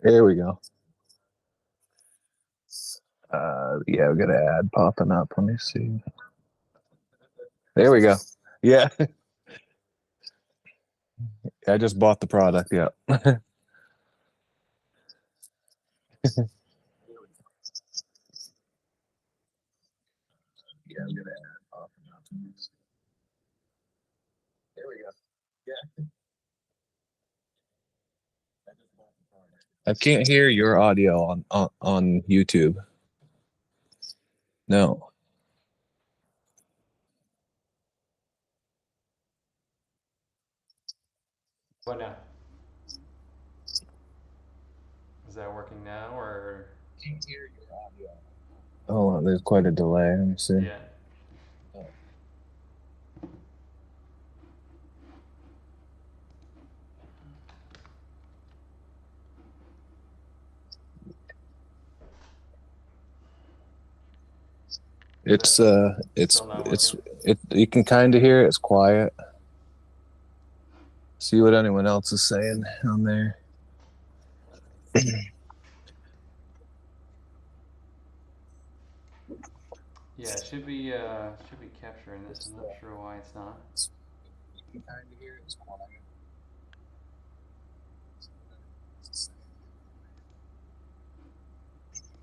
There we go. Yeah, we got an ad popping up. Let me see. There we go. Yeah, I just bought the product. Yeah. Yeah, we got an ad popping up. There we go. Yeah. I can't hear your audio on YouTube. No. What now? Is that working now or? Can't hear your audio. Oh, there's quite a delay. Let me see. Yeah. It's Still not it's working? it. You can kind of hear it. It's quiet. See what anyone else is saying on there. Yeah, it should be capturing this. I'm not sure why it's not. You can kind of hear it. It's quiet.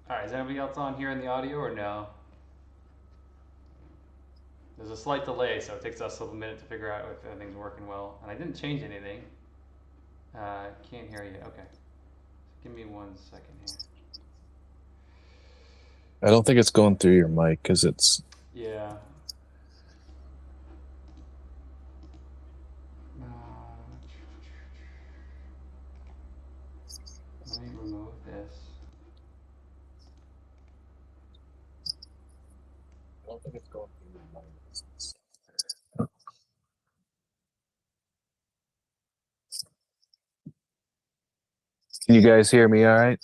All right, is anybody else on here in the audio or no? There's a slight delay, so it takes us a minute to figure out if everything's working well. And I didn't change anything. Can't hear you. Okay. Give me 1 second here. I don't think it's going through your mic because it's. Yeah. Let me remove this. I don't think it's going through your mic. Can you guys hear me all right?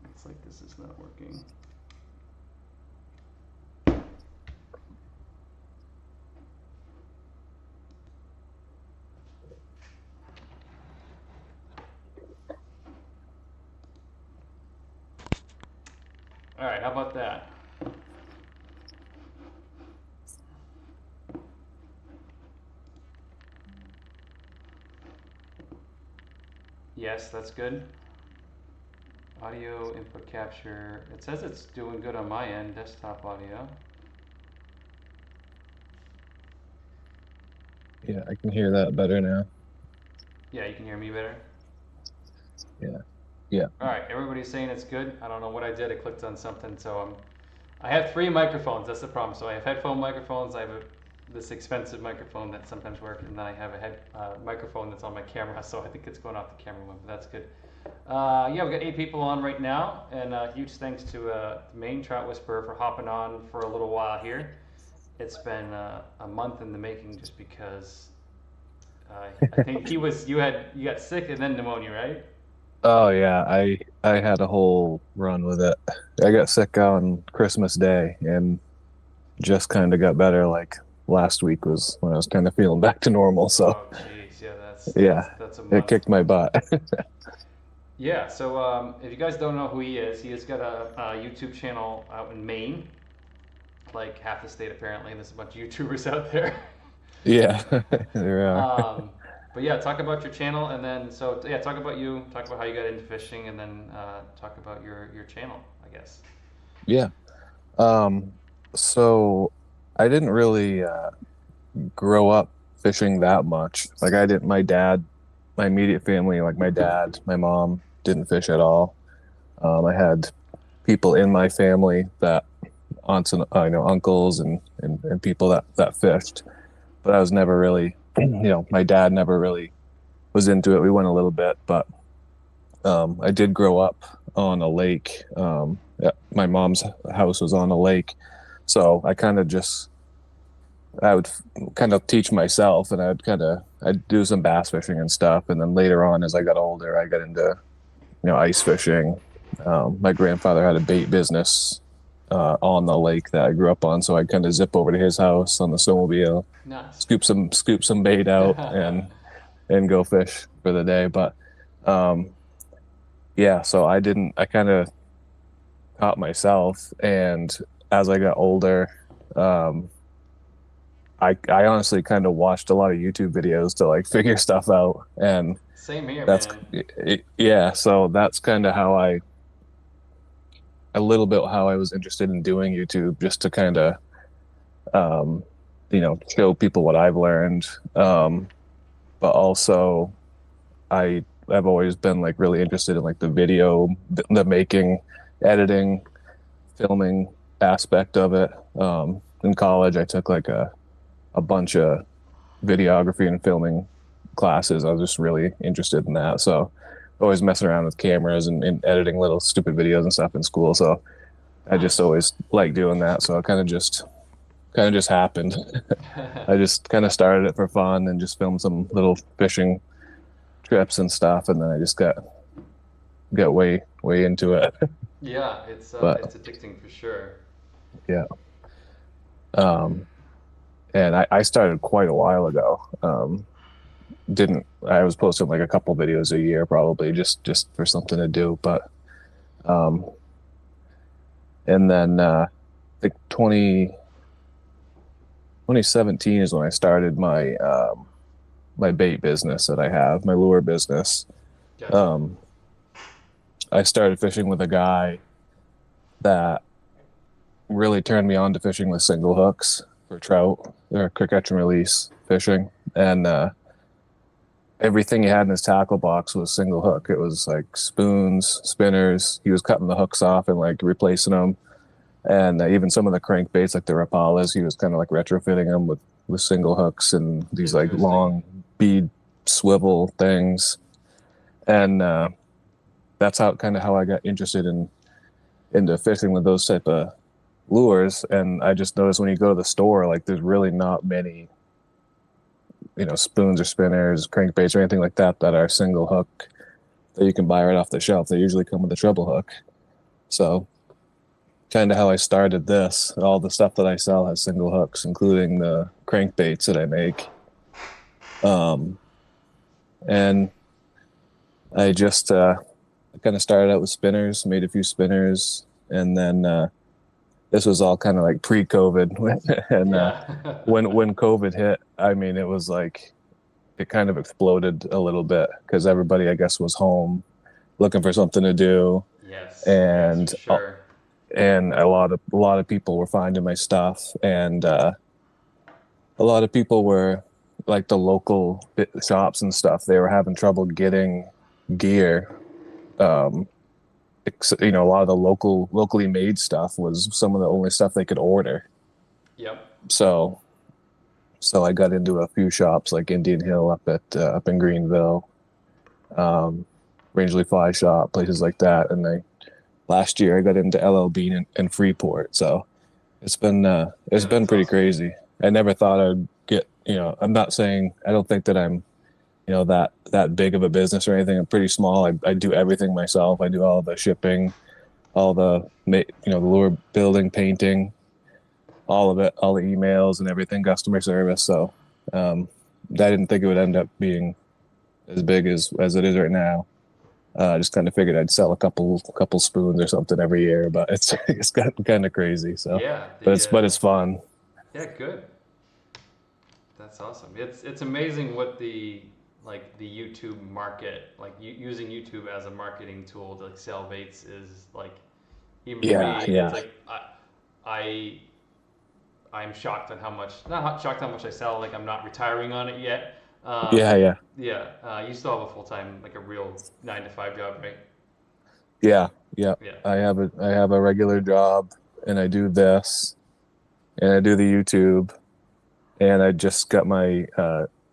It's like this is not working. All right, how about that? Yes, that's good. Audio input capture. It says it's doing good on my end, desktop audio. Yeah, I can hear that better now. Yeah, you can hear me better? Yeah. Yeah. All right, everybody's saying it's good. I don't know what I did. I clicked on something, so I have 3 microphones. That's the problem. So I have headphone microphones. I have this expensive microphone that sometimes works, and then I have a microphone that's on my camera. So I think it's going off the camera one, but that's good. Yeah, we got 8 people on right now, and huge thanks to Maine Trout Whisperer for hopping on for a little while here. It's been a month in the making, just because I think you got sick and then pneumonia, right? Oh yeah, I had a whole run with it. I got sick on Christmas Day and just kind of got better. Like last week was when I was kind of feeling back to normal. So Oh, jeez, yeah, yeah, that's a it month. kicked my butt. Yeah, so if you guys don't know who he has got a YouTube channel out in Maine, like half the state apparently. There's a bunch of YouTubers out there. Yeah, there are. But yeah, talk about your channel, and then yeah, talk about you, talk about how you got into fishing, and then talk about your channel, I guess. Yeah. Um, so I didn't really grow up fishing that much. Like I didn't. My dad, my immediate family, like my dad, my mom didn't fish at all. I had people in my family that aunts and uncles and people that fished, but I was never really my dad never really was into it. We went a little bit, but I did grow up on a lake my mom's house was on a lake, so I would kind of teach myself, and I'd do some bass fishing and stuff. And then later on, as I got older, I got into ice fishing. My grandfather had a bait business on the lake that I grew up on, so I'd kind of zip over to his house on the snowmobile, Nice. scoop some bait out, and go fish for the day. But um, yeah, so I kind of taught myself, and as I got older, um, I honestly kind of watched a lot of YouTube videos to like figure stuff out, and Same here, that's man. yeah. So that's kind of how a little bit how I was interested in doing YouTube, just to kind of um, show people what I've learned. But also I've always been like really interested in like the video, the making, editing, filming aspect of it. In college, I took like a bunch of videography and filming classes. I was just really interested in that. So always messing around with cameras and editing little stupid videos and stuff in school. So I just Nice. always liked doing that. So it kind of just happened. I just kind of started it for fun and just filmed some little fishing trips and stuff, and then I just got way into it. Yeah, But it's addicting for sure. yeah, um, and I started quite a while ago. Didn't I was posting like a couple videos a year, probably just for something to do. But um, and then I think 2017 is when I started my bait business that I have, my lure business. Gotcha. Um, I started fishing with a guy that really turned me on to fishing with single hooks for trout or quick catch and release fishing. And everything he had in his tackle box was single hook. It was like spoons, spinners. He was cutting the hooks off and like replacing them. And even some of the crankbaits, like the Rapalas, he was kind of like retrofitting them with single hooks and these like Interesting. long bead swivel things. And that's how I got interested into fishing with those type of lures. And I just noticed when you go to the store, like there's really not many, spoons or spinners, crankbaits or anything like that that are single hook that you can buy right off the shelf. They usually come with a treble hook. So kind of how I started this. All the stuff that I sell has single hooks, including the crankbaits that I make. Um, and I just kind of started out with spinners, made a few spinners, and then this was all kind of like pre-COVID, and Yeah. when COVID hit, I mean, it was like it kind of exploded a little bit because everybody, I guess, was home looking for something to do, Yes, yes, for and sure. a lot of people were finding my stuff, and a lot of people were like the local shops and stuff. They were having trouble getting gear. Um, a lot of the locally made stuff was some of the only stuff they could order. Yep. So I got into a few shops like Indian Hill up in Greenville, um, Rangeley Fly Shop, places like that. And last year I got into LL Bean and Freeport. So it's Yeah, been that's pretty awesome. crazy. I never thought I'd get, I'm not saying I don't think that I'm, that big of a business or anything. I'm pretty small. I do everything myself. I do all the shipping, all the lure building, painting, all of it, all the emails and everything, customer service. So um, I didn't think it would end up being as big as it is right now. I just kind of figured I'd sell a couple spoons or something every year, but it's it's gotten kind of crazy. So, Yeah, but the it's fun. yeah, good. That's awesome. It's amazing what the like the YouTube market, like using YouTube as a marketing tool to like sell baits is like even for Yeah, me, it's yeah, like I I'm shocked on how much not shocked how much I sell. Like I'm not retiring on it yet. yeah, yeah, Yeah, you still have a full time like a real 9 to 5 job, right? yeah, yeah. Yeah. I have a regular job, and I do this, and I do the YouTube, and I just got my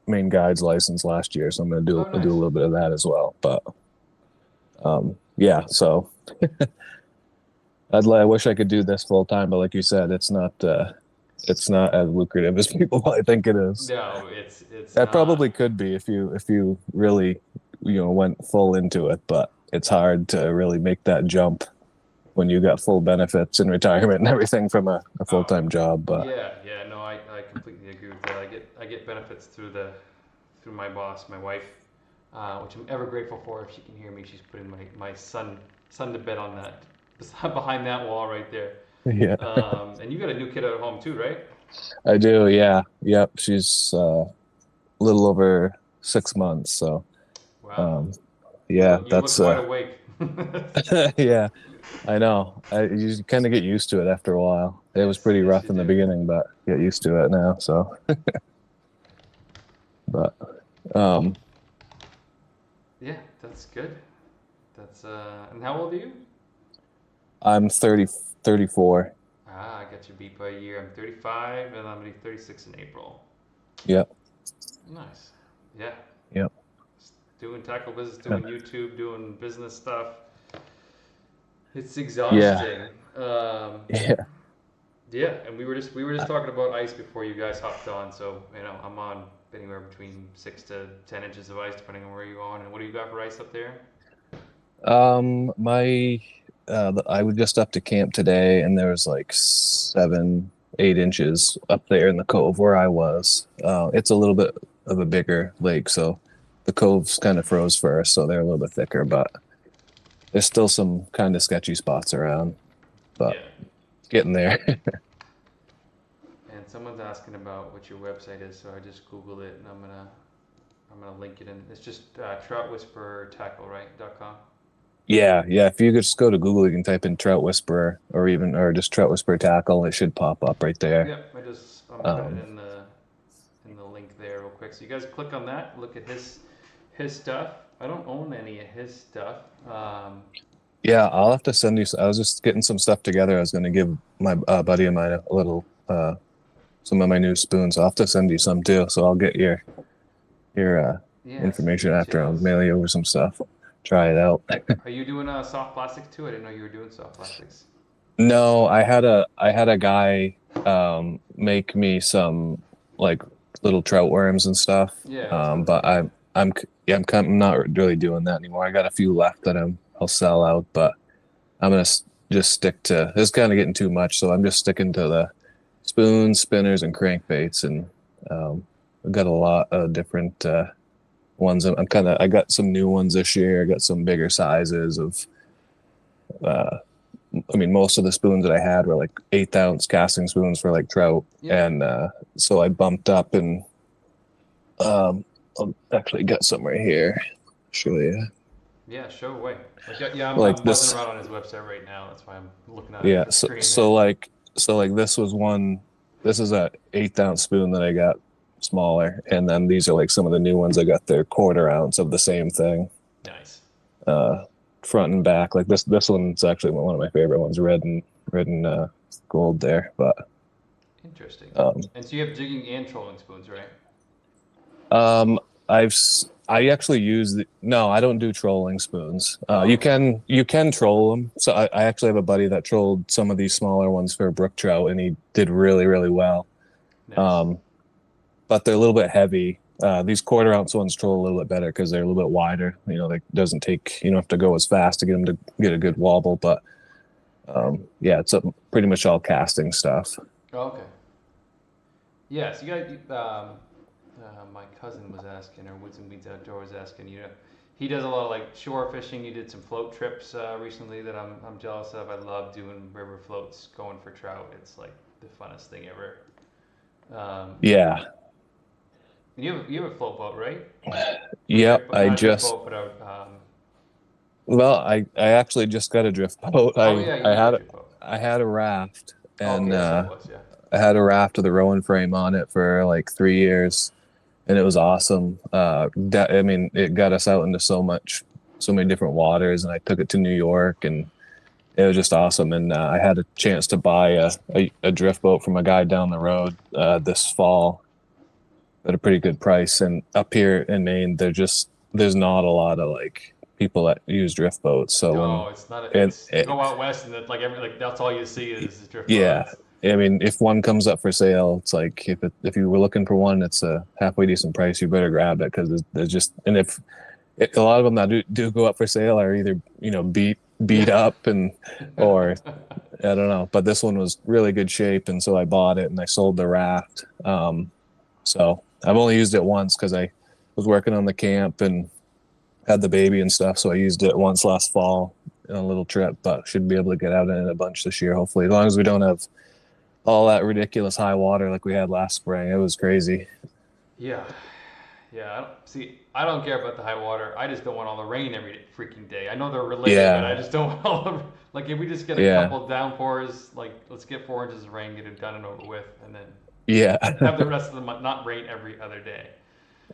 Maine guides license last year, so I'm gonna Oh, do a nice. little bit of that as well. But yeah, so I wish I could do this full time, but like you said, it's not as lucrative as people probably think it is. No, it's That not. probably could be if you really went full into it, but it's hard to really make that jump when you got full benefits and retirement and everything from a full Oh, time job. But yeah. No, I completely agree with that. I get benefits through my boss, my wife, which I'm ever grateful for. If she can hear me, she's putting my son to bed on that behind that wall right there. yeah, And you got a new kid at home too, right? I do. Yeah, yep. She's a little over 6 months, so Wow, um, yeah, you look that's wide awake. yeah. I know. You kind of get used to it after a while. It was pretty Yes, you rough in the do. beginning, but get used to it now. So, but um, Yeah, that's good. That's and how old are you? I'm 34. Ah, I got you beat by a year. I'm 35, and I'm gonna be 36 in April. Yep, Nice. Yeah. yep, Doing tackle business, yeah, doing YouTube, doing business stuff. It's yeah, exhausting. yeah. Yeah, and we were just talking about ice before you guys hopped on. So I'm on anywhere between 6 to 10 inches of ice, depending on where you're on. And what do you got for ice up there? My I was just up to camp today, and there was like 7, 8 inches up there in the cove where I was. It's a little bit of a bigger lake, so the coves kind of froze first, so they're a little bit thicker, but there's still some kind of sketchy spots around, but Yeah. getting there. And someone's asking about what your website is, so I just googled it, and I'm gonna link it in. It's just Trout Whisperer Tackle, right? .com. Yeah, yeah. If you could just go to Google, you can type in Trout Whisperer or just Trout Whisperer Tackle. It should pop up right there. Yep. I'm gonna put it Um, in the link there real quick. So you guys click on that, look at his stuff. I don't own any of his stuff. yeah, I'll have to send you. I was just getting some stuff together. I was going to give my buddy of mine a little some of my new spoons. I'll have to send you some too. So I'll get your Yeah, some information after. I'll details. mail you over some stuff. Try it out. Are you doing soft plastics too? I didn't know you were doing soft plastics. No, I had a guy make me some like little trout worms and stuff. Yeah, that's what I was But thinking. I'm not really doing that anymore. I got a few left that I'll sell out, but I'm gonna just stick to this. Is kind of getting too much, so I'm just sticking to the spoons, spinners, and crankbaits, and I've got a lot of different ones. I got some new ones this year. I got some bigger sizes of uh, I mean, most of the spoons that I had were like 8 ounce casting spoons for like trout, Yep. and so I bumped up and I'll actually got some right here. Show you. Yeah, show away. Yeah, Like I'm buzzing this, around on his website right now. That's why I'm looking at yeah. the So screen there. so like so like this was one. This is a 8 ounce spoon that I got smaller, and then these are like some of the new ones. I got their 1/4 ounce of the same thing, Nice. uh, front and back. Like this one's actually one of my favorite ones, red and gold there. But Interesting. um, And so you have jigging and trolling spoons, right? Um, I actually use no, I don't do trolling spoons. Oh, okay. You can troll them. So I actually have a buddy that trolled some of these smaller ones for brook trout, and he did really really well. Nice. Um, but they're a little bit heavy. These 1/4 ounce ones troll a little bit better because they're a little bit wider. They doesn't take you don't have to go as fast to get them to get a good wobble. But yeah, it's pretty much all casting stuff. Oh, okay. Yeah, so my cousin was asking, or Woods and Weeds Outdoors asking, he does a lot of like shore fishing. You did some float trips recently that I'm jealous of. I love doing river floats, going for trout. It's like the funnest thing ever. Um, Yeah. you have a float boat, right? Or Yep. I not a drift just boat, but a well, I actually just got a drift boat. oh yeah, you do have a drift boat. I had a raft, Oh, okay, and that's what it was. Yeah. I had a raft with a rowing frame on it for like 3 years, and it was awesome. I mean, it got us out into so many different waters, and I took it to New York, and it was just awesome. And I had a chance to buy a drift boat from a guy down the road this fall at a pretty good price. And up here in Maine, there's not a lot of like people that use drift boats. So when Oh, it's not. and It's you go out west and like that's all you see is drift yeah, boats. I mean, if one comes up for sale, it's like if you were looking for one, it's a halfway decent price. You better grab it because there's just and if a lot of them that do go up for sale are either beat Yeah. up and or I don't know. But this one was really good shape, and so I bought it and I sold the raft. So I've only used it once because I was working on the camp and had the baby and stuff. So I used it once last fall in a little trip, but should be able to get out in it a bunch this year, hopefully, as long as we don't have all that ridiculous high water like we had last spring. It was crazy. Yeah. Yeah. I don't care about the high water. I just don't want all the rain every freaking day. I know they're related, but I Yeah, just don't want all the like if we just get a yeah, couple downpours, like let's get 4 inches of rain, get it done and over with, and then yeah, have the rest of the month not rain every other day.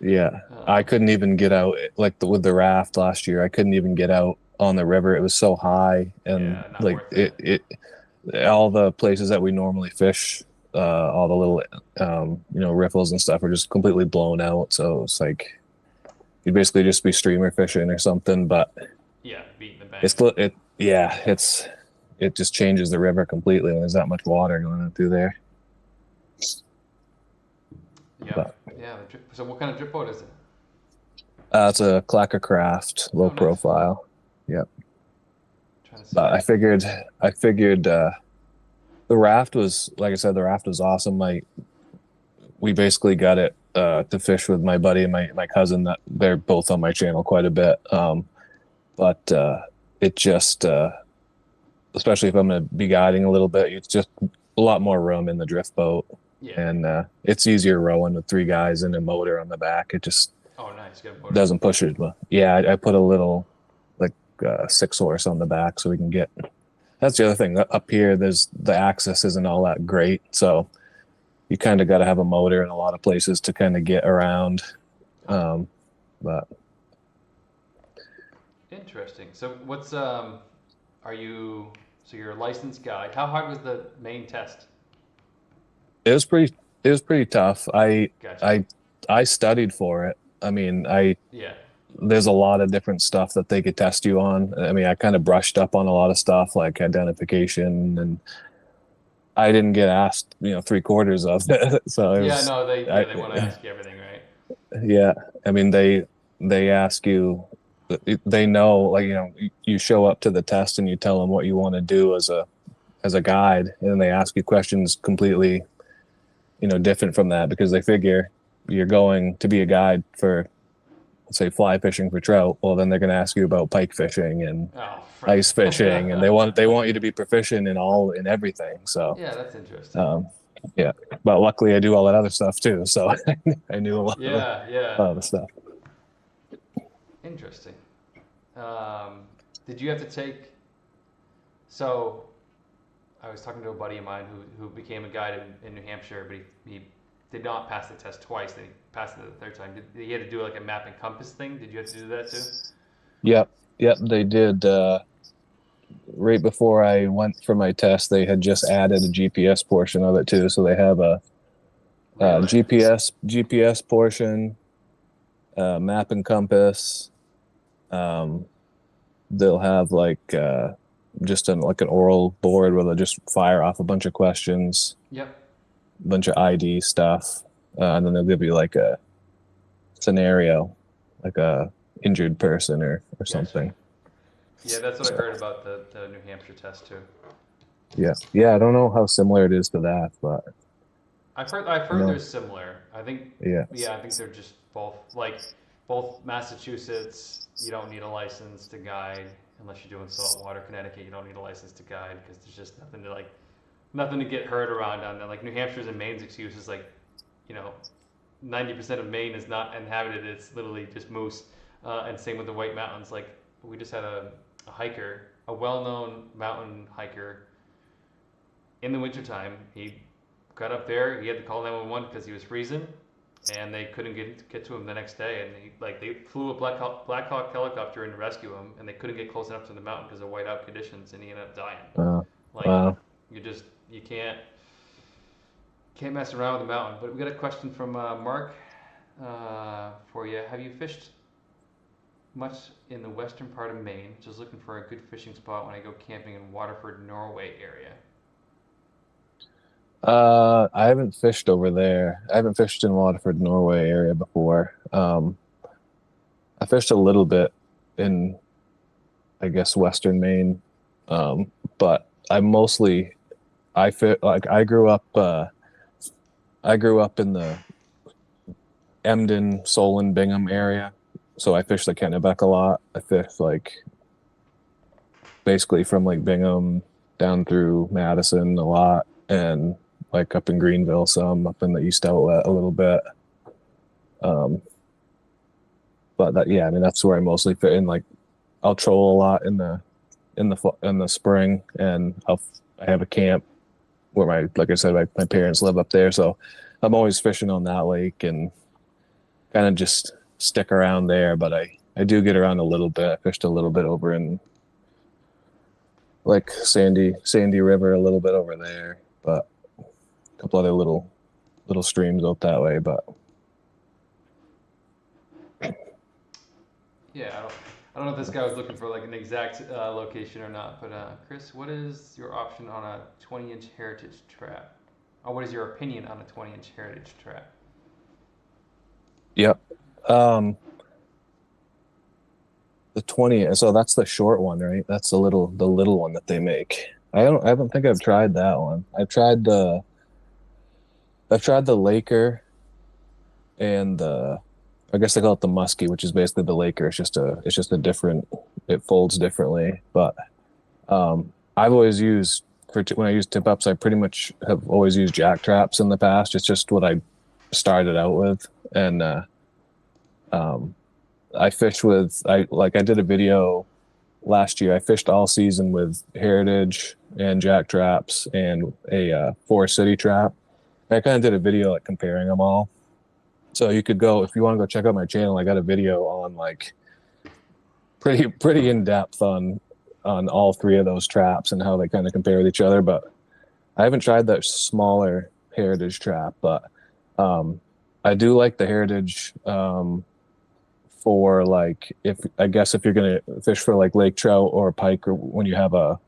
yeah. I Um, couldn't even get out like with the raft last year. I couldn't even get out on the river. It was so high, and yeah, not like worth it. all the places that we normally fish, all the little riffles and stuff were just completely blown out. So it's like you'd basically just be streamer fishing or something. But Yeah, beating the bank. it just changes the river completely when there's that much water going through there. Yep. But Yeah. So what kind of drip boat is it? it's a Clacker Craft, low Oh, nice. profile. Yep. Trying to see But if I figured the raft was like I said, the raft was awesome. We basically got it to fish with my buddy and my cousin that they're both on my channel quite a bit. But it just especially if I'm going to be guiding a little bit, it's just a lot more room in the drift boat, yeah. and it's easier rowing with three guys and a motor on the back. It just Oh, nice. Good motor. doesn't push it. But yeah, I put a little like 6 horse on the back so we can get. That's the other thing. Up here, there's the access isn't all that great, so you kind of got to have a motor in a lot of places to kind of get around. Oh, Um, but interesting. So are you? So you're a licensed guide. How hard was the main test? it was pretty it was pretty tough. Gotcha. I studied for it. I mean, I Yeah. there's a lot of different stuff that they could test you on. I mean, I kind of brushed up on a lot of stuff like identification, and I didn't get asked, 3/4 of it. So it Yeah. was, No, they I, yeah they want to ask you everything, right? yeah. I mean, they ask you, they know, like you show up to the test and you tell them what you want to do as a guide, and then they ask you questions completely, different from that because they figure you're going to be a guide for, let's say, fly fishing for trout. Well, then they're going to ask you about pike fishing and Oh, frick. ice fishing, and they want you to be proficient in everything. So, Yeah, that's interesting. um, yeah. But luckily, I do all that other stuff too. So I knew Yeah, a yeah. lot of the stuff. Interesting. Um, did you have to take? So I was talking to a buddy of mine who became a guide in New Hampshire, but he did not pass the test twice. Then he passed it the third time. He had to do like a map and compass thing? Did you have to do that too? Yep, yep. They did. Right before I went for my test, they had just added a GPS portion of it too. So they have a, Really? GPS portion, map and compass. Um, they'll have like just like an oral board where they'll just fire off a bunch of questions, Yep. a bunch of ID stuff, and then they'll give you like a scenario, like a injured person or Gotcha. something. Yeah, that's what I So heard about the New Hampshire test too. yeah, yeah. I don't know how similar it is to that, but I've I heard they're know. similar. I think Yeah. yeah, I think they're just both Massachusetts. You don't need a license to guide unless you're doing saltwater. Connecticut, you don't need a license to guide because there's just nothing to get hurt around down there. Like New Hampshire's and Maine's excuse is like, you know, 90% of Maine is not inhabited. It's literally just moose. And same with the White Mountains. Like we just had a hiker, a well-known mountain hiker in the wintertime. He got up there. He had to call 911 because he was freezing, and they couldn't get to him the next day. And they flew a Black Hawk helicopter in to rescue him, and they couldn't get close enough to the mountain because of whiteout conditions, and he ended up dying. Uh, Like wow. you can't mess around with the mountain. But we got a question from Mark for you. Have you fished much in the western part of Maine. Just looking for a good fishing spot when I go camping in Waterford, Norway area. I haven't fished over there. I haven't fished in Waterford, Norway area before. I fished a little bit in, I guess, Western Maine. But I fit like I grew up in the Emden, Solon, Bingham area. So I fished the Kennebec a lot. I fished like basically from like Bingham down through Madison a lot, and like up in Greenville some, up in the East Outlet a little bit. Um, but that yeah, I mean that's where I mostly fit in. Like I'll troll a lot in the spring, and I have a camp where like I said my parents live up there, so I'm always fishing on that lake and kind of just stick around there. But I do get around a little bit. I fished a little bit over in like Sandy River, a little bit over there, but a couple other little streams out that way. But Yeah, I don't know if this guy was looking for like an exact location or not, but Chris, what is your option on a 20-inch heritage trap? Or what is your opinion on a 20-inch heritage trap? yep. Um, the 20, so that's the short one, right? That's the little one that they make. I don't think I've tried that one. I've tried the Laker and I guess they call it the Muskie, which is basically the Laker. It's just a different, it folds differently. But I've always used when I use tip ups, I pretty much have always used jack traps in the past. It's just what I started out with, and um, I fish with I did a video last year. I fished all season with Heritage and jack traps and a Forest City trap. And I kind of did a video like comparing them all. So you could go if you want to go check out my channel. I got a video on like pretty in depth on all three of those traps and how they kind of compare with each other. But I haven't tried that smaller Heritage trap, but I do like the Heritage for like if I guess if you're gonna fish for like lake trout or pike or when you have a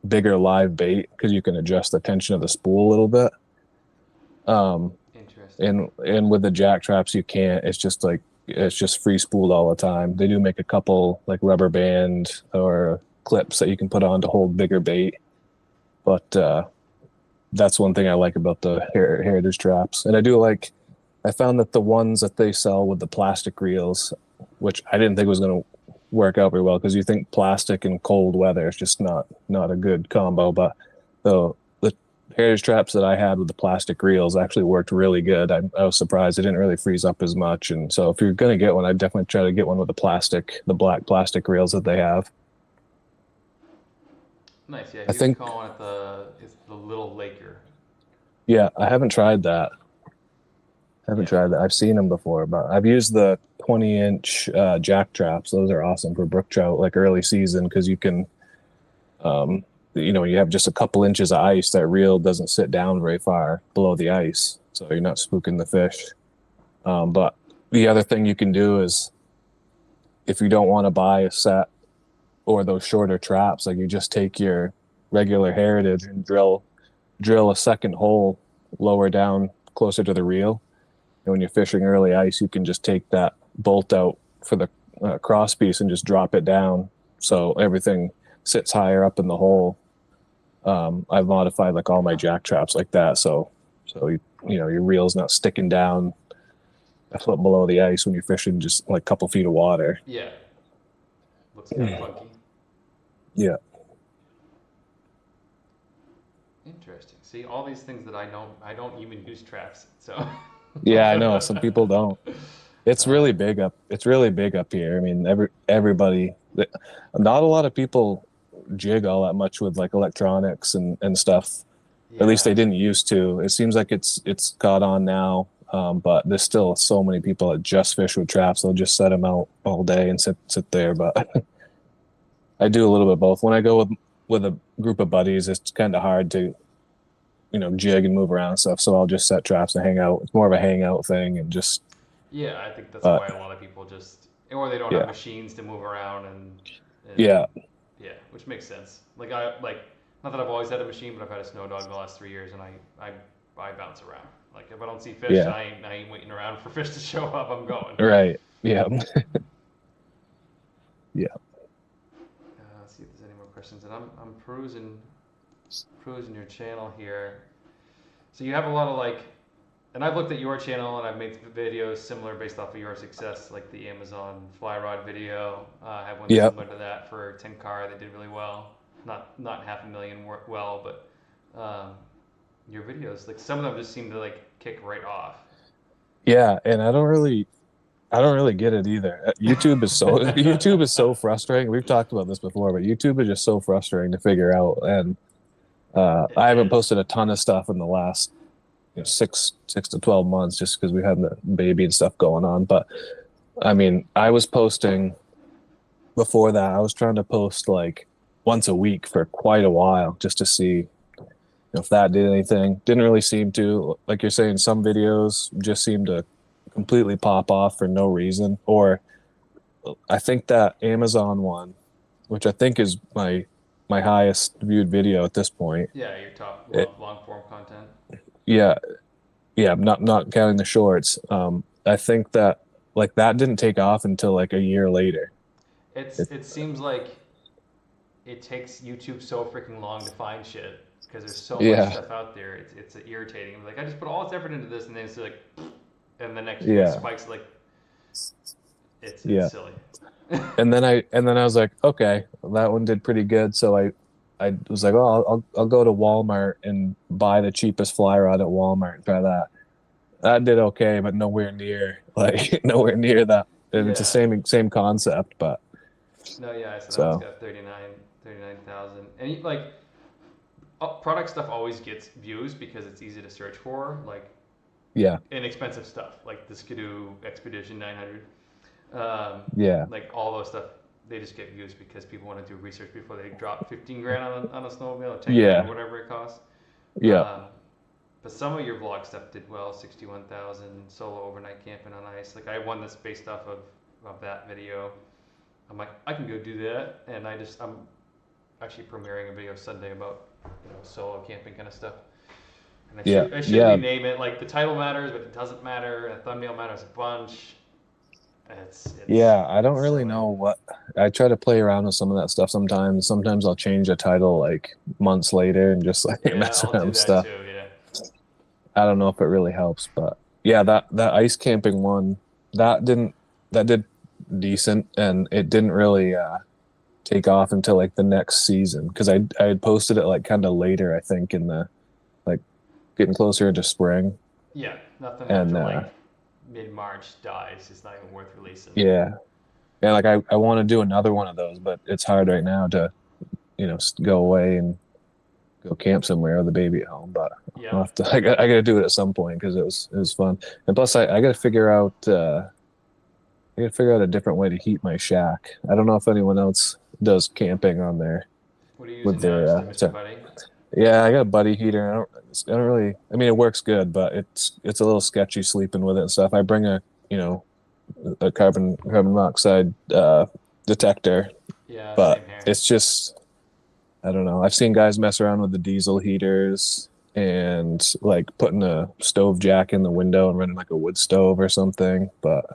bigger live bait because you can adjust the tension of the spool a little bit. Um, Interesting. and with the jack traps you can't. It's just free spooled all the time. They do make a couple like rubber band or clips that you can put on to hold bigger bait, but that's one thing I like about the heritage traps. And I found that the ones that they sell with the plastic reels, which I didn't think was going to work out very well because you think plastic and cold weather is just not a good combo. But the heritage traps that I had with the plastic reels actually worked really good. I was surprised it didn't really freeze up as much. And so if you're going to get one, I'd definitely try to get one with the black plastic reels that they have. Nice. Yeah, I he was think, calling it it's the little Laker. yeah, I haven't tried that. I haven't Yeah. tried that. I've seen them before, but I've used the 20-inch jack traps. Those are awesome for brook trout, like early season, because you can, you have just a couple inches of ice. That reel doesn't sit down very far below the ice, so you're not spooking the fish. But the other thing you can do is if you don't want to buy a set or those shorter traps, like you just take your regular heritage and drill a second hole lower down closer to the reel. And when you're fishing early ice, you can just take that bolt out for the cross piece and just drop it down so everything sits higher up in the hole. I've modified like all my jack traps like that, so your reel's not sticking down a foot below the ice when you're fishing just like a couple feet of water. Yeah. Looks kind of funky. Yeah, Interesting. See, all these things that I don't even use traps. So. yeah, I know some people don't. It's uh, really big up. It's really big up here. I mean, everybody. Not a lot of people jig all that much with like electronics and stuff. At least they yeah. didn't used to. It seems like it's caught on now. But there's still so many people that just fish with traps. They'll just set them out all day and sit there. But I do a little bit of both. When I go with a group of buddies, it's kind of hard to jig and move around and stuff. So I'll just set traps and hang out. It's more of a hangout thing and just Yeah, I think that's uh, why a lot of people just or they don't have Yeah. machines to move around and Yeah. yeah, which makes sense. Like not that I've always had a machine, but I've had a snow dog the last 3 years, and I I bounce around. Like if I don't see fish, Yeah. I ain't waiting around for fish to show up. I'm going. Right. Yeah. Yeah. Let's see if there's any more questions. And I'm perusing your channel here. So you have a lot of like, and I've looked at your channel and I've made videos similar based off of your success, like the Amazon fly rod video. I have one Yeah. similar to that for 10 car that did really well. Not 500,000 well, but your videos, like some of them just seem to like kick right off. Yeah. And I don't really get it either. YouTube is so frustrating. We've talked about this before, but YouTube is just so frustrating to figure out. And It I haven't is. posted a ton of stuff in the last 6 to 12 months just because we had the baby and stuff going on. But I mean, I was posting before that. I was trying to post like once a week for quite a while just to see if that did anything. Didn't really seem to. Like you're saying, some videos just seem to completely pop off for no reason. Or I think that Amazon one, which I think is my highest viewed video at this point. Yeah, your top It, long form content. yeah, yeah, not counting the shorts. I think that like that didn't take off until like a year later. It, It seems like it takes YouTube so freaking long to find shit because there's so much yeah, stuff out there. It's irritating. Like I just put all this effort into this, and then it's like, and the next it yeah, spikes like it's yeah. silly. And then I was like, okay, that one did pretty good. So I was like, oh, I'll go to Walmart and buy the cheapest fly rod at Walmart and try that. That did okay, but nowhere near like nowhere near that. And it's the Yeah. same concept, but No, yeah. So that one's so got 39,000, and like product stuff always gets views because it's easy to search for, like yeah, inexpensive stuff, like the Skidoo Expedition 900. Um, yeah, like all those stuff, they just get views because people want to do research before they drop 15 grand on a snowmobile or 10 grand or yeah, whatever it costs. yeah, Um, but some of your vlog stuff did well, 61,000 solo overnight camping on ice. Like I have one that's based off of that video. I'm like, I can go do that, and I'm actually premiering a video Sunday about solo camping kind of stuff. And yeah, I should yeah. rename it. Like the title matters, but it doesn't matter. And the thumbnail matters a bunch. It's Yeah, I don't it's really silly. know what I try to play around with some of that stuff sometimes. Sometimes I'll change the title like months later and just like Yeah, mess I'll around do with that stuff. too. Yeah. I don't know if it really helps, but yeah, that ice camping one that didn't that did decent and it didn't really take off until like the next season because I had posted it like kind of later I think in the like getting closer into spring Yeah, nothing and after like mid March dies. It's not even worth releasing. yeah. Yeah, like I want to do another one of those, but it's hard right now to go away and go camp somewhere with the baby at home. But I'll Yep. have to. I got to do it at some point because it was fun. And plus, I got to figure out. I got to figure out a different way to heat my shack. I don't know if anyone else does camping on there What are you with using now? their. Just a Mr. So, Buddy? yeah, I got a buddy heater. I don't really. I mean, it works good, but it's a little sketchy sleeping with it and stuff. I bring a carbon monoxide detector, Yeah, but same here. it's just I don't know. I've seen guys mess around with the diesel heaters and like putting a stove jack in the window and running like a wood stove or something, but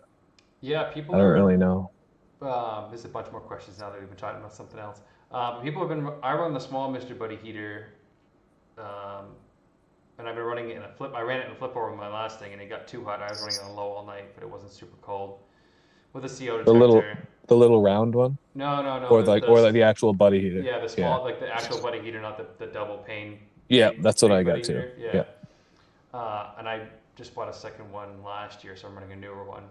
Yeah, I people don't are. really know. There's a bunch more questions now that we've been talking about something else. People have been. I run the small Mr. Buddy heater, um, and I've been running it in a flip. I ran it in a flip over my last thing, and it got too hot. I was running on low all night, but it wasn't super cold. With a CO The little detector. the little round one No, no, no. or like the actual buddy heater. Yeah, the Yeah. small, like the actual buddy heater, not the double pane Yeah, that's what big I buddy got too. heater. Yeah. Yeah. And I just bought a second one last year, so I'm running a newer one,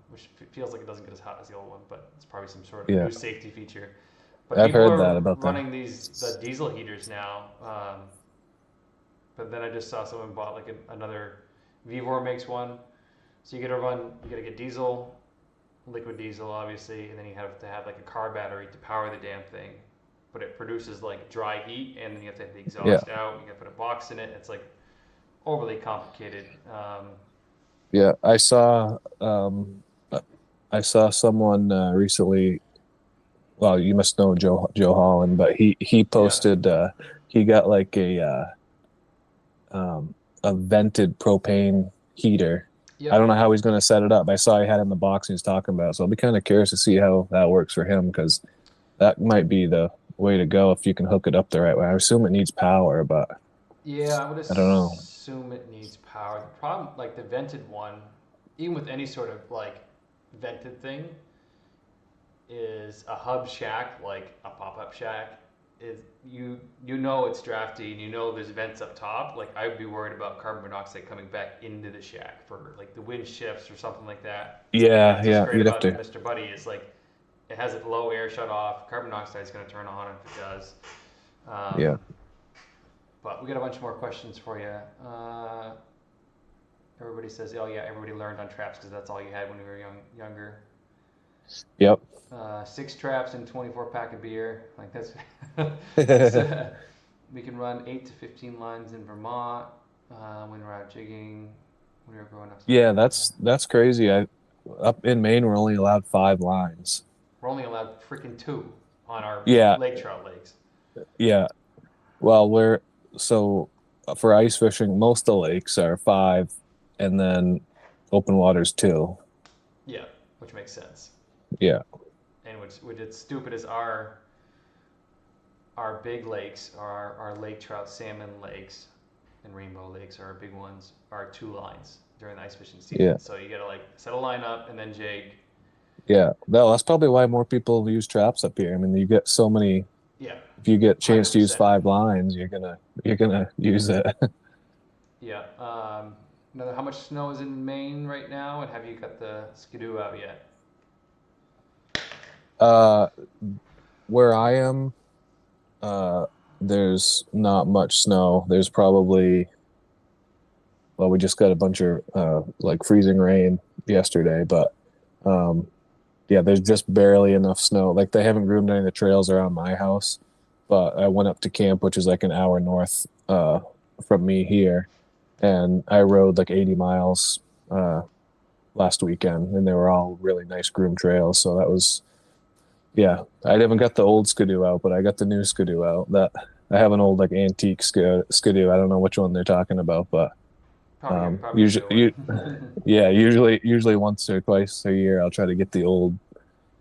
which feels like it doesn't get as hot as the old one, but it's probably some sort of Yeah. new safety feature. But I've people heard are that about them. running the diesel heaters now. But then I just saw someone bought like another Vivor makes one. So you gotta get diesel, liquid diesel obviously, and then you have to have like a car battery to power the damn thing. But it produces like dry heat, and then you have to have the Yeah. exhaust out. You gotta put a box in it. It's like overly complicated. Yeah. I saw I saw someone recently. Well, you must know Joe Holland, but he Yeah. posted he got like um, a vented propane heater. I don't Yep. know how he's going to set it up. I saw he had it in the box he was talking about, so I'll be kind of curious to see how that works for him because that might be the way to go if you can hook it up the right way. I assume it needs power, but Yeah, I would I don't know. assume it needs power. The problem, like the vented one, even with any sort of like vented thing, is a hub shack, like a pop-up shack, is you know it's drafty and you know there's vents up top. Like I'd be worried about carbon monoxide coming back into the shack for like the wind shifts or something like that. And Yeah, that's what's yeah, great you'd have about the to. Mr. Buddy is like it has a low air shut off. Carbon monoxide is going to turn on if it does. Yeah, Um, but we got a bunch more questions for you. Everybody says, "Oh yeah, everybody learned on traps because that's all you had when you were younger." yep. 6 traps and 24 pack of beer. Like that's that's. We can run 8 to 15 lines in Vermont when we're out jigging. When we were growing up, Yeah, that's crazy. I up in Maine we're only allowed 5 lines. we're only allowed freaking 2 on our Yeah, lake trout lakes. yeah. Well, we're so for ice fishing, most of the lakes are 5, and then open water's 2. Yeah, which makes sense. Yeah, And which is stupid as our big lakes, our lake trout salmon lakes and rainbow lakes are our big ones, are 2 lines during the ice fishing yeah, season. So you gotta like set a line up and then jig. yeah. No, that's probably why more people use traps up here. I mean, you get so many. Yeah, If you get a chance to use 100%. 5 lines, you're gonna use it. Yeah. Another, how much snow is in Maine right now, and have you got the skidoo out yet? Uh, where I am, uh, there's not much snow. There's probably well, we just got a bunch of like freezing rain yesterday, but um, yeah, there's just barely enough snow. Like they haven't groomed any of the trails around my house, but I went up to camp, which is like an hour north from me here, and I rode like 80 miles uh, last weekend, and they were all really nice groomed trails. So that was yeah. I haven't got the old Skidoo out, but I got the new Skidoo out. That I have an old like antique Skidoo. I don't know which one they're talking about, but Probably the usually new one. yeah, usually once or twice a year I'll try to get the old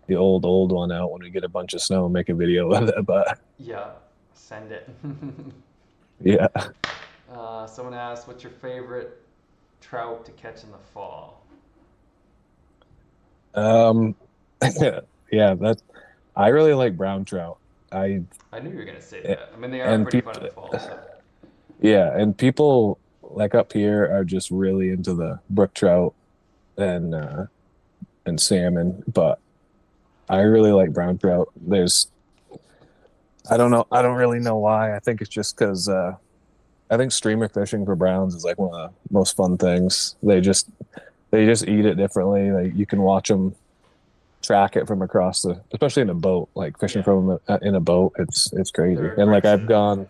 one out when we get a bunch of snow and make a video of it. But Yeah, send it. yeah, Someone asked, "What's your favorite trout to catch in the fall?" um, yeah, that I really like brown trout. I I knew you were gonna say that. I mean, they are and pretty fun people in the fall. So yeah, and people like up here are just really into the brook trout and salmon, but I really like brown trout. I don't know, I don't really know why. I think it's just because I think streamer fishing for browns is like one of the most fun things. They just eat it differently. Like you can watch them track it from across especially in a boat, like fishing yeah, from in a boat. It's crazy. they're And like I've aggressive. gone,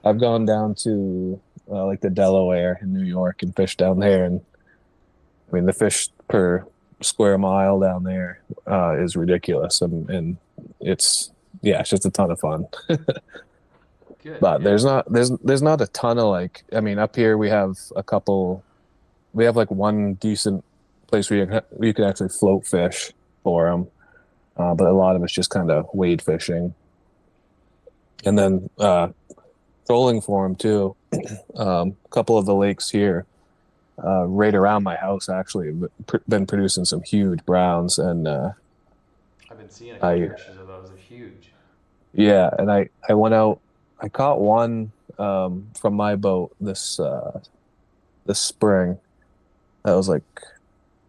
I've gone down to like the Delaware in New York and fished down there, and I mean the fish per square mile down there is ridiculous, and it's yeah, it's just a ton of fun. Good. But Yeah. there's not a ton of like I mean up here we have like one decent place where you can actually float fish for them, but a lot of it's just kind of wade fishing, and then trolling for them too. A couple of the lakes here, right around my house, actually have been producing some huge browns, and I've been seeing a couple I pictures of those. They're huge. yeah, and I went out, I caught one from my boat this spring. That was like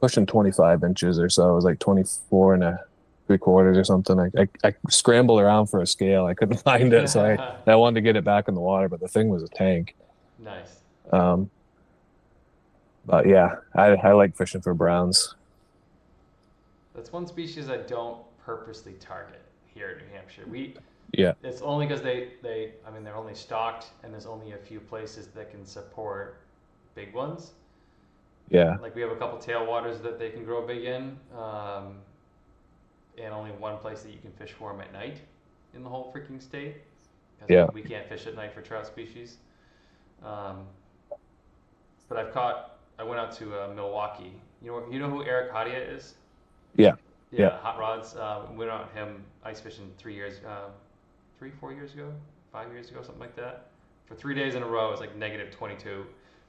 pushing 25 inches or so. It was like 24 and a 3/4 or something. I scrambled around for a scale. I couldn't find it. So I wanted to get it back in the water, but the thing was a tank. Nice. Um, but yeah, I like fishing for browns. That's one species I don't purposely target here in New Hampshire. We Yeah. It's only because I mean they're only stocked and there's only a few places that can support big ones. Yeah. Like we have a couple tailwaters that they can grow big in, and only one place that you can fish for them at night in the whole freaking state, because Yeah. we can't fish at night for trout species. Um, but I've caught. I went out to Milwaukee. You know who Eric Hadia is? Yeah. Yeah. Yeah, hot rods. Went out him ice fishing 3 years, 4 years ago, 5 years ago, something like that. For 3 days in a row, it was like negative 22,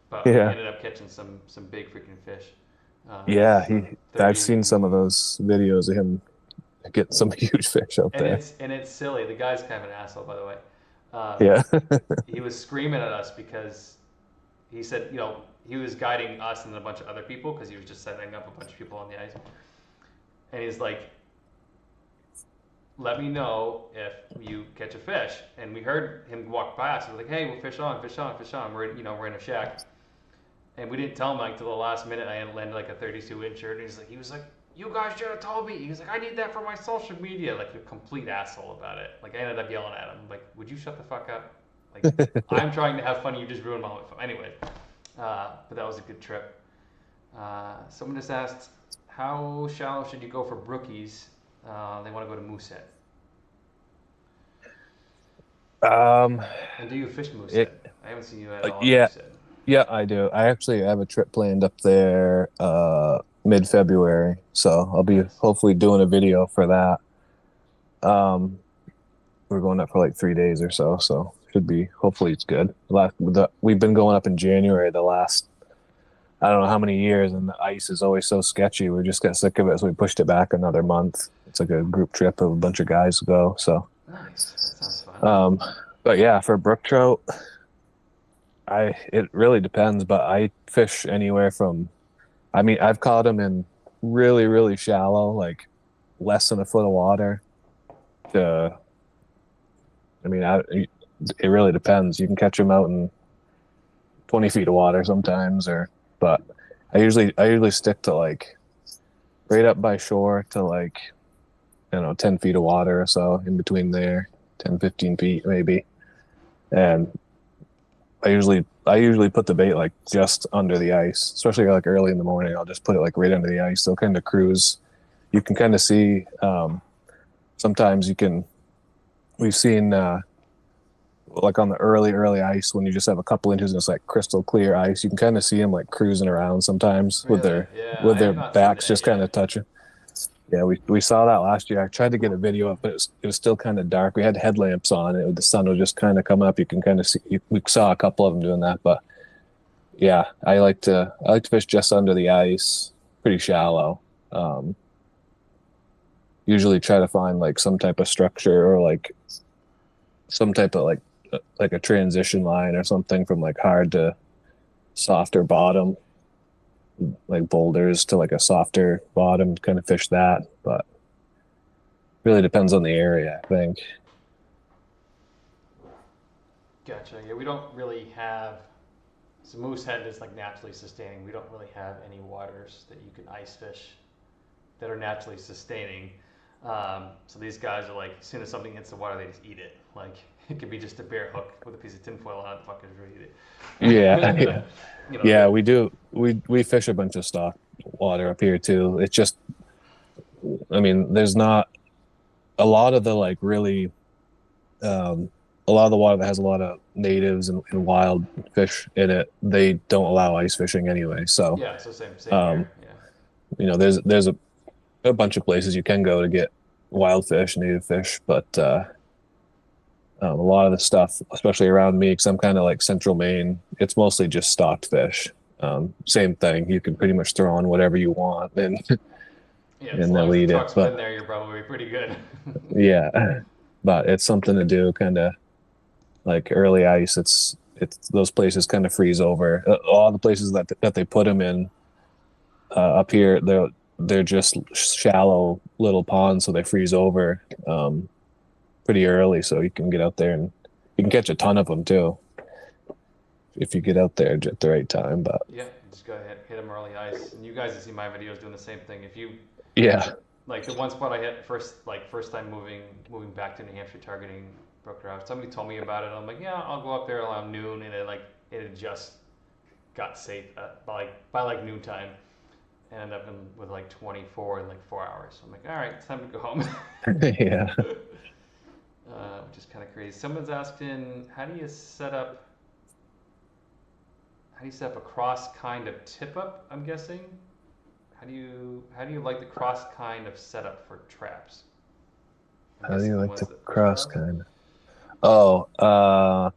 but we Yeah. ended up catching some big freaking fish. Yeah. Some I've 30s seen some of those videos of him getting some huge fish out and there. it's silly. The guy's kind of an asshole, by the way. Um, Yeah. he was screaming at us because he said, he was guiding us and a bunch of other people because he was just setting up a bunch of people on the ice. And he's like, let me know if you catch a fish. And we heard him walk past. We're like, hey, we'll fish on, fish on, fish on. We're in a shack. And we didn't tell him like till the last minute. I had landed like a 32-incher. And he was like, you guys should have told me. He was like, I need that for my social media. Like a complete asshole about it. Like I ended up yelling at him. Like, would you shut the fuck up? Like I'm trying to have fun. You just ruined my whole fun. Anyway, but that was a good trip. Someone just asked, how shallow should you go for brookies? They want to go to Moosehead. Um, And do you fish Moosehead? it, I haven't seen you at all at yeah, Moosehead. yeah, I do. I actually have a trip planned up there, mid-February. So I'll be Nice. hopefully doing a video for that. Um, we're going up for like 3 days or so. So should be, hopefully it's good. We've been going up in January the last, I don't know how many years, and the ice is always so sketchy. We just got sick of it, so we pushed it back another month. It's like a group trip of a bunch of guys go. So, Nice. That sounds fun. um, but yeah, for brook trout, it really depends, but I fish anywhere from, I mean, I've caught them in really, really shallow, like less than a foot of water. To, I mean, it really depends. You can catch them out in 20 feet of water sometimes, but I usually stick to like right up by shore to like, I don't know, 10 feet of water or so in between there, 10, 15 feet maybe. And I usually put the bait like just under the ice, especially like early in the morning. I'll just put it like right under the ice. They'll kind of cruise. You can kind of see. Sometimes you can. We've seen like on the early ice when you just have a couple inches and it's like crystal clear ice. You can kind of see them like cruising around sometimes with Really? their Yeah, with I their have not seen backs that just kind of yet. touching. Yeah, we saw that last year. I tried to get a video up, but it was still kind of dark. We had headlamps on. The sun was just kind of coming up. You can kind of see. We saw a couple of them doing that, but yeah, I like to fish just under the ice, pretty shallow. Um, Usually try to find like some type of structure or like some type of like a transition line or something from like hard to softer bottom, like boulders to like a softer bottom, kind of fish that. But really depends on the area, I think. Gotcha. Yeah, we don't really have. So Moosehead is like naturally sustaining. We don't really have any waters that you can ice fish that are naturally sustaining. So these guys are like, as soon as something hits the water, they just eat it. Like it could be just a bare hook with a piece of tinfoil on it. The fuckers will eat Yeah, it. yeah, yeah. We do. We fish a bunch of stock water up here too. It's just, I mean, there's not a lot of the like really um, a lot of the water that has a lot of natives and wild fish in it, they don't allow ice fishing anyway. So, Yeah. So same um, here. Yeah. there's a bunch of places you can go to get wild fish, native fish, but a lot of the stuff, especially around me, because I'm kind of like central Maine, it's mostly just stocked fish. Same thing. You can pretty much throw on whatever you want, and Yeah. As and long they'll as the eat it. truck's But been there, you're probably pretty good. yeah, but it's something to do, kind of like early ice. It's those places kind of freeze over. All the places that they put them in up here, they're just shallow little ponds, so they freeze over pretty early. So you can get out there and you can catch a ton of them too if you get out there at the right time. But Yeah. Just go ahead, hit them early ice. And you guys that see my videos doing the same thing. If you yeah, like the one spot I hit first time moving back to New Hampshire targeting Brook Trout. Somebody told me about it. I'm like, yeah, I'll go up there around noon, and it had just got safe by like noontime. and ended up with like 24 in like 4 hours. So I'm like, all right, it's time to go home. Yeah. Which is kind of crazy. Someone's asking, how do you set up a cross kind of tip up? I'm guessing. How do you like the cross kind of setup for traps? I'm How do you guessing the like ones to that push cross paddle. kind of? Oh,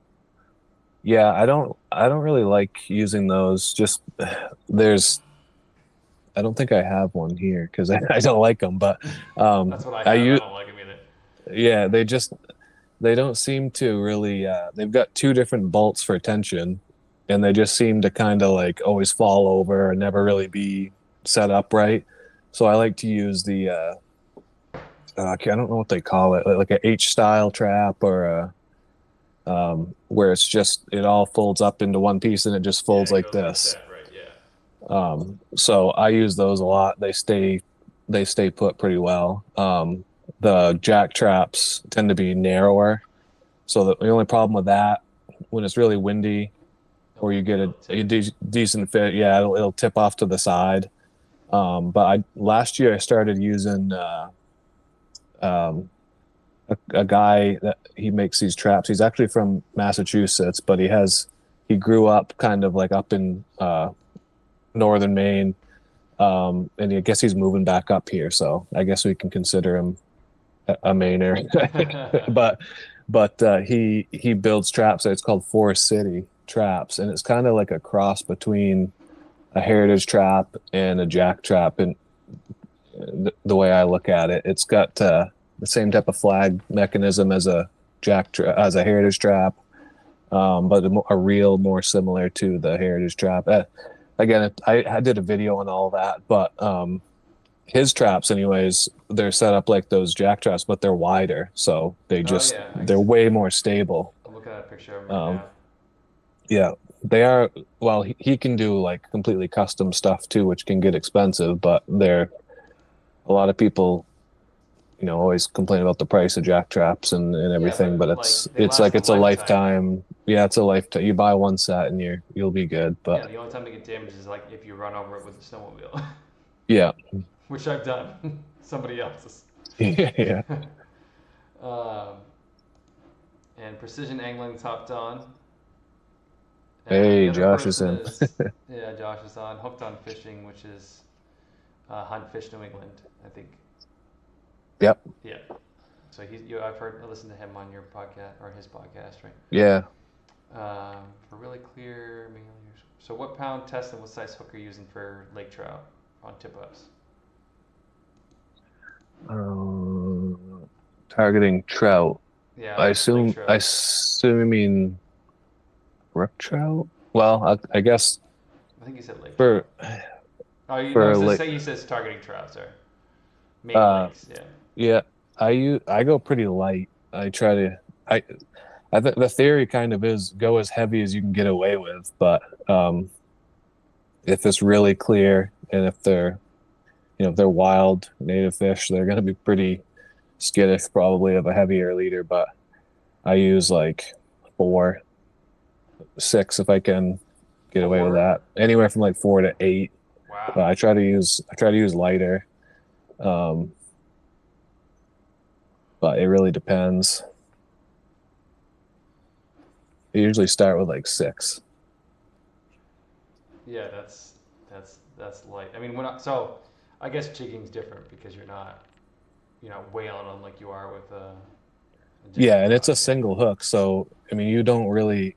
yeah, I don't really like using those. Just there's I don't think I have one here because I don't like them, but That's what I I have. I use don't like them either. yeah, they don't seem to really they've got two different bolts for tension and they just seem to kind of like always fall over and never really be set up right. So I like to use the I don't know what they call it, like a H style trap or a where it's just it all folds up into one piece and it just Yeah, folds it like goes like this. that, right? Yeah. So I use those a lot. They stay put pretty well. The jack traps tend to be narrower, so the only problem with that when it's really windy or you get It'll a tip. decent fit, yeah, it'll tip off to the side. But I last year I started using um, a guy that he makes these traps. He's actually from Massachusetts, but he grew up kind of like up in northern Maine. And I guess he's moving back up here, so I guess we can consider him a Mainer. but he builds traps. It's called Forest City Traps, and it's kind of like a cross between a heritage trap and a jack trap. And the way I look at it, it's got the same type of flag mechanism as a as a heritage trap, but a reel more similar to the heritage trap. Again, I did a video on all that, but his traps, anyways, they're set up like those jack traps, but they're wider, so Oh yeah, they're way more stable. I'm looking at a picture of them right Um, now. yeah, they are. Well, he can do like completely custom stuff too, which can get expensive, but they're a lot of people, always complain about the price of jack traps and Yeah, everything, but but like they it's last like a it's a lifetime. lifetime. Yeah, it's a lifetime. You buy one set and you'll be good. Yeah, But the only time they get damaged is like if you run over it with a snowmobile, yeah, which I've done. Somebody else's. yeah. um, and precision angling's hopped on. The Hey, other Josh is person in. is, yeah, Josh is on Hooked on Fishing, which is Hunt Fish New England, I think. Yep. Yeah. So I listened to him on your podcast or his podcast, right? Yeah. For really clear, so what pound test and what size hook are you using for lake trout on tip ups? Targeting trout. Yeah, I lake assume. I trout. assume you mean brook trout. Well, I guess I think he said lake trout. for Oh, no, for like he says targeting trout. Sorry, Maine uh lakes. Yeah. yeah, I go pretty light. I try to I I think the theory kind of is go as heavy as you can get away with, but if it's really clear and if they're wild native fish, they're going to be pretty skittish probably of a heavier leader. But I use like 4, 6 if I can get away with 4. that. Anywhere from like 4 to 8. Wow. But I try to use lighter. Um, but it really depends. I usually start with like 6. Yeah, that's light. I mean, I guess jigging's different because you're not whaling on like you are with a jigging Yeah, and it's rod. a single hook, so I mean you don't really,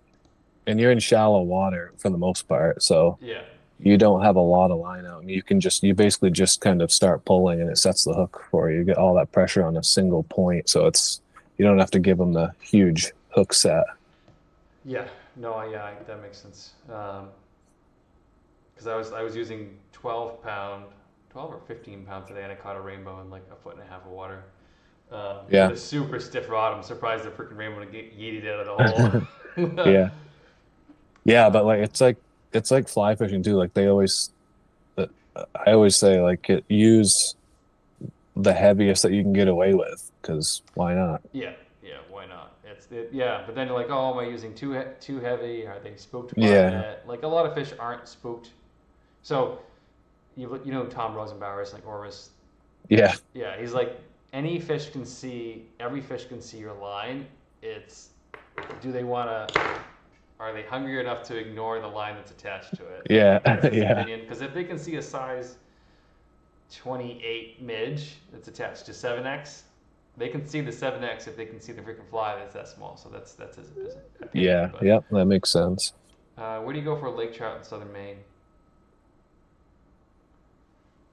and you're in shallow water for the most part, so Yeah. you don't have a lot of line out. I mean, you basically just kind of start pulling and it sets the hook for you. You get all that pressure on a single point, so you don't have to give them the huge hook set. Yeah. No. Yeah. That makes sense. Because I was using 12 pound, 12 or 15 pound today, and I caught a rainbow in like a foot and a half of water. With Yeah. a super stiff rod. I'm surprised the freaking rainbow didn't get yeeted out of the hole. Yeah. Yeah, but um, like it's like fly fishing too. Like I always say like use the heaviest that you can get away with because why not? yeah, yeah. Why not? Yeah. But then you're like, oh, am I using too heavy? Are they spooked by Yeah. it? Like a lot of fish aren't spooked. So You know Tom Rosenbauer is like Orvis. Yeah. Yeah, he's like any fish can see. Every fish can see your line. It's do they want to? Are they hungry enough to ignore the line that's attached to it? Yeah. Like that's his Yeah. opinion. Because if they can see a size 28 midge that's attached to 7x, they can see the 7x if they can see the freaking fly that's that small. So that's his opinion. Yeah. But Yep. That makes sense. where do you go for lake trout in southern Maine?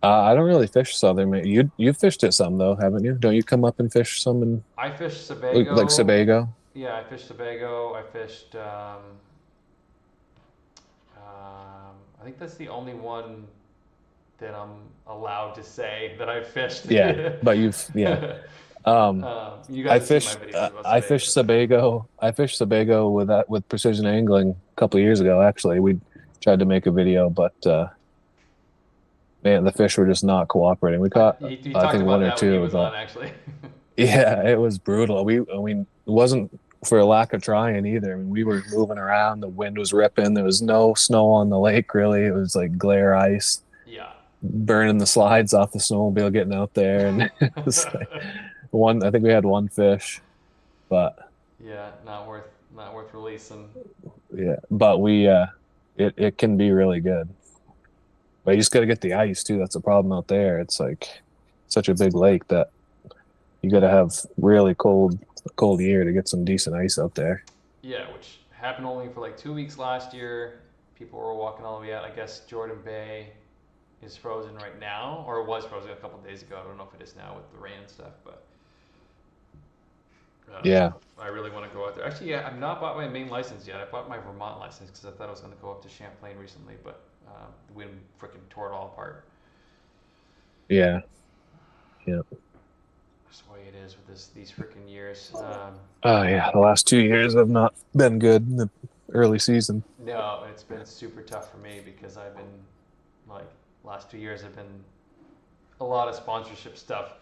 I don't really fish southern Maine. You fished it some though, haven't you? Don't you come up and fish some in I fished like Sebago. Sebago? Yeah, I fished Sebago. I fished. I think that's the only one that I'm allowed to say that I fished. Yeah, but yeah. Um, You guys have seen my videos about I Sebago. fished Sebago. I fished Sebago with that with precision angling a couple of years ago. Actually, we tried to make a video, but man, the fish were just not cooperating. We caught He I talked think about one or that when he two, was but on, actually. yeah, it was brutal. I mean, it wasn't for a lack of trying either. I mean, we were moving around. The wind was ripping. There was no snow on the lake really. It was like glare ice, Yeah. burning the slides off the snowmobile getting out there, and it was like one. I think we had one fish, but Yeah, not worth releasing. yeah, but it can be really good. But you just got to get the ice too. That's a problem out there. It's like such a big lake that you got to have really cold year to get some decent ice out there. Yeah, which happened only for like 2 weeks last year. People were walking all the way out. I guess Jordan Bay is frozen right now, or it was frozen a couple of days ago. I don't know if it is now with the rain and stuff, but uh, Yeah, I really want to go out there. Actually, yeah, I've not bought my main license yet. I bought my Vermont license because I thought I was going to go up to Champlain recently, but the wind freaking tore it all apart. yeah, yeah. That's the way it is with these freaking years. Oh yeah, the last 2 years have not been good in the early season. No, it's been super tough for me because I've been like last 2 years have been a lot of sponsorship stuff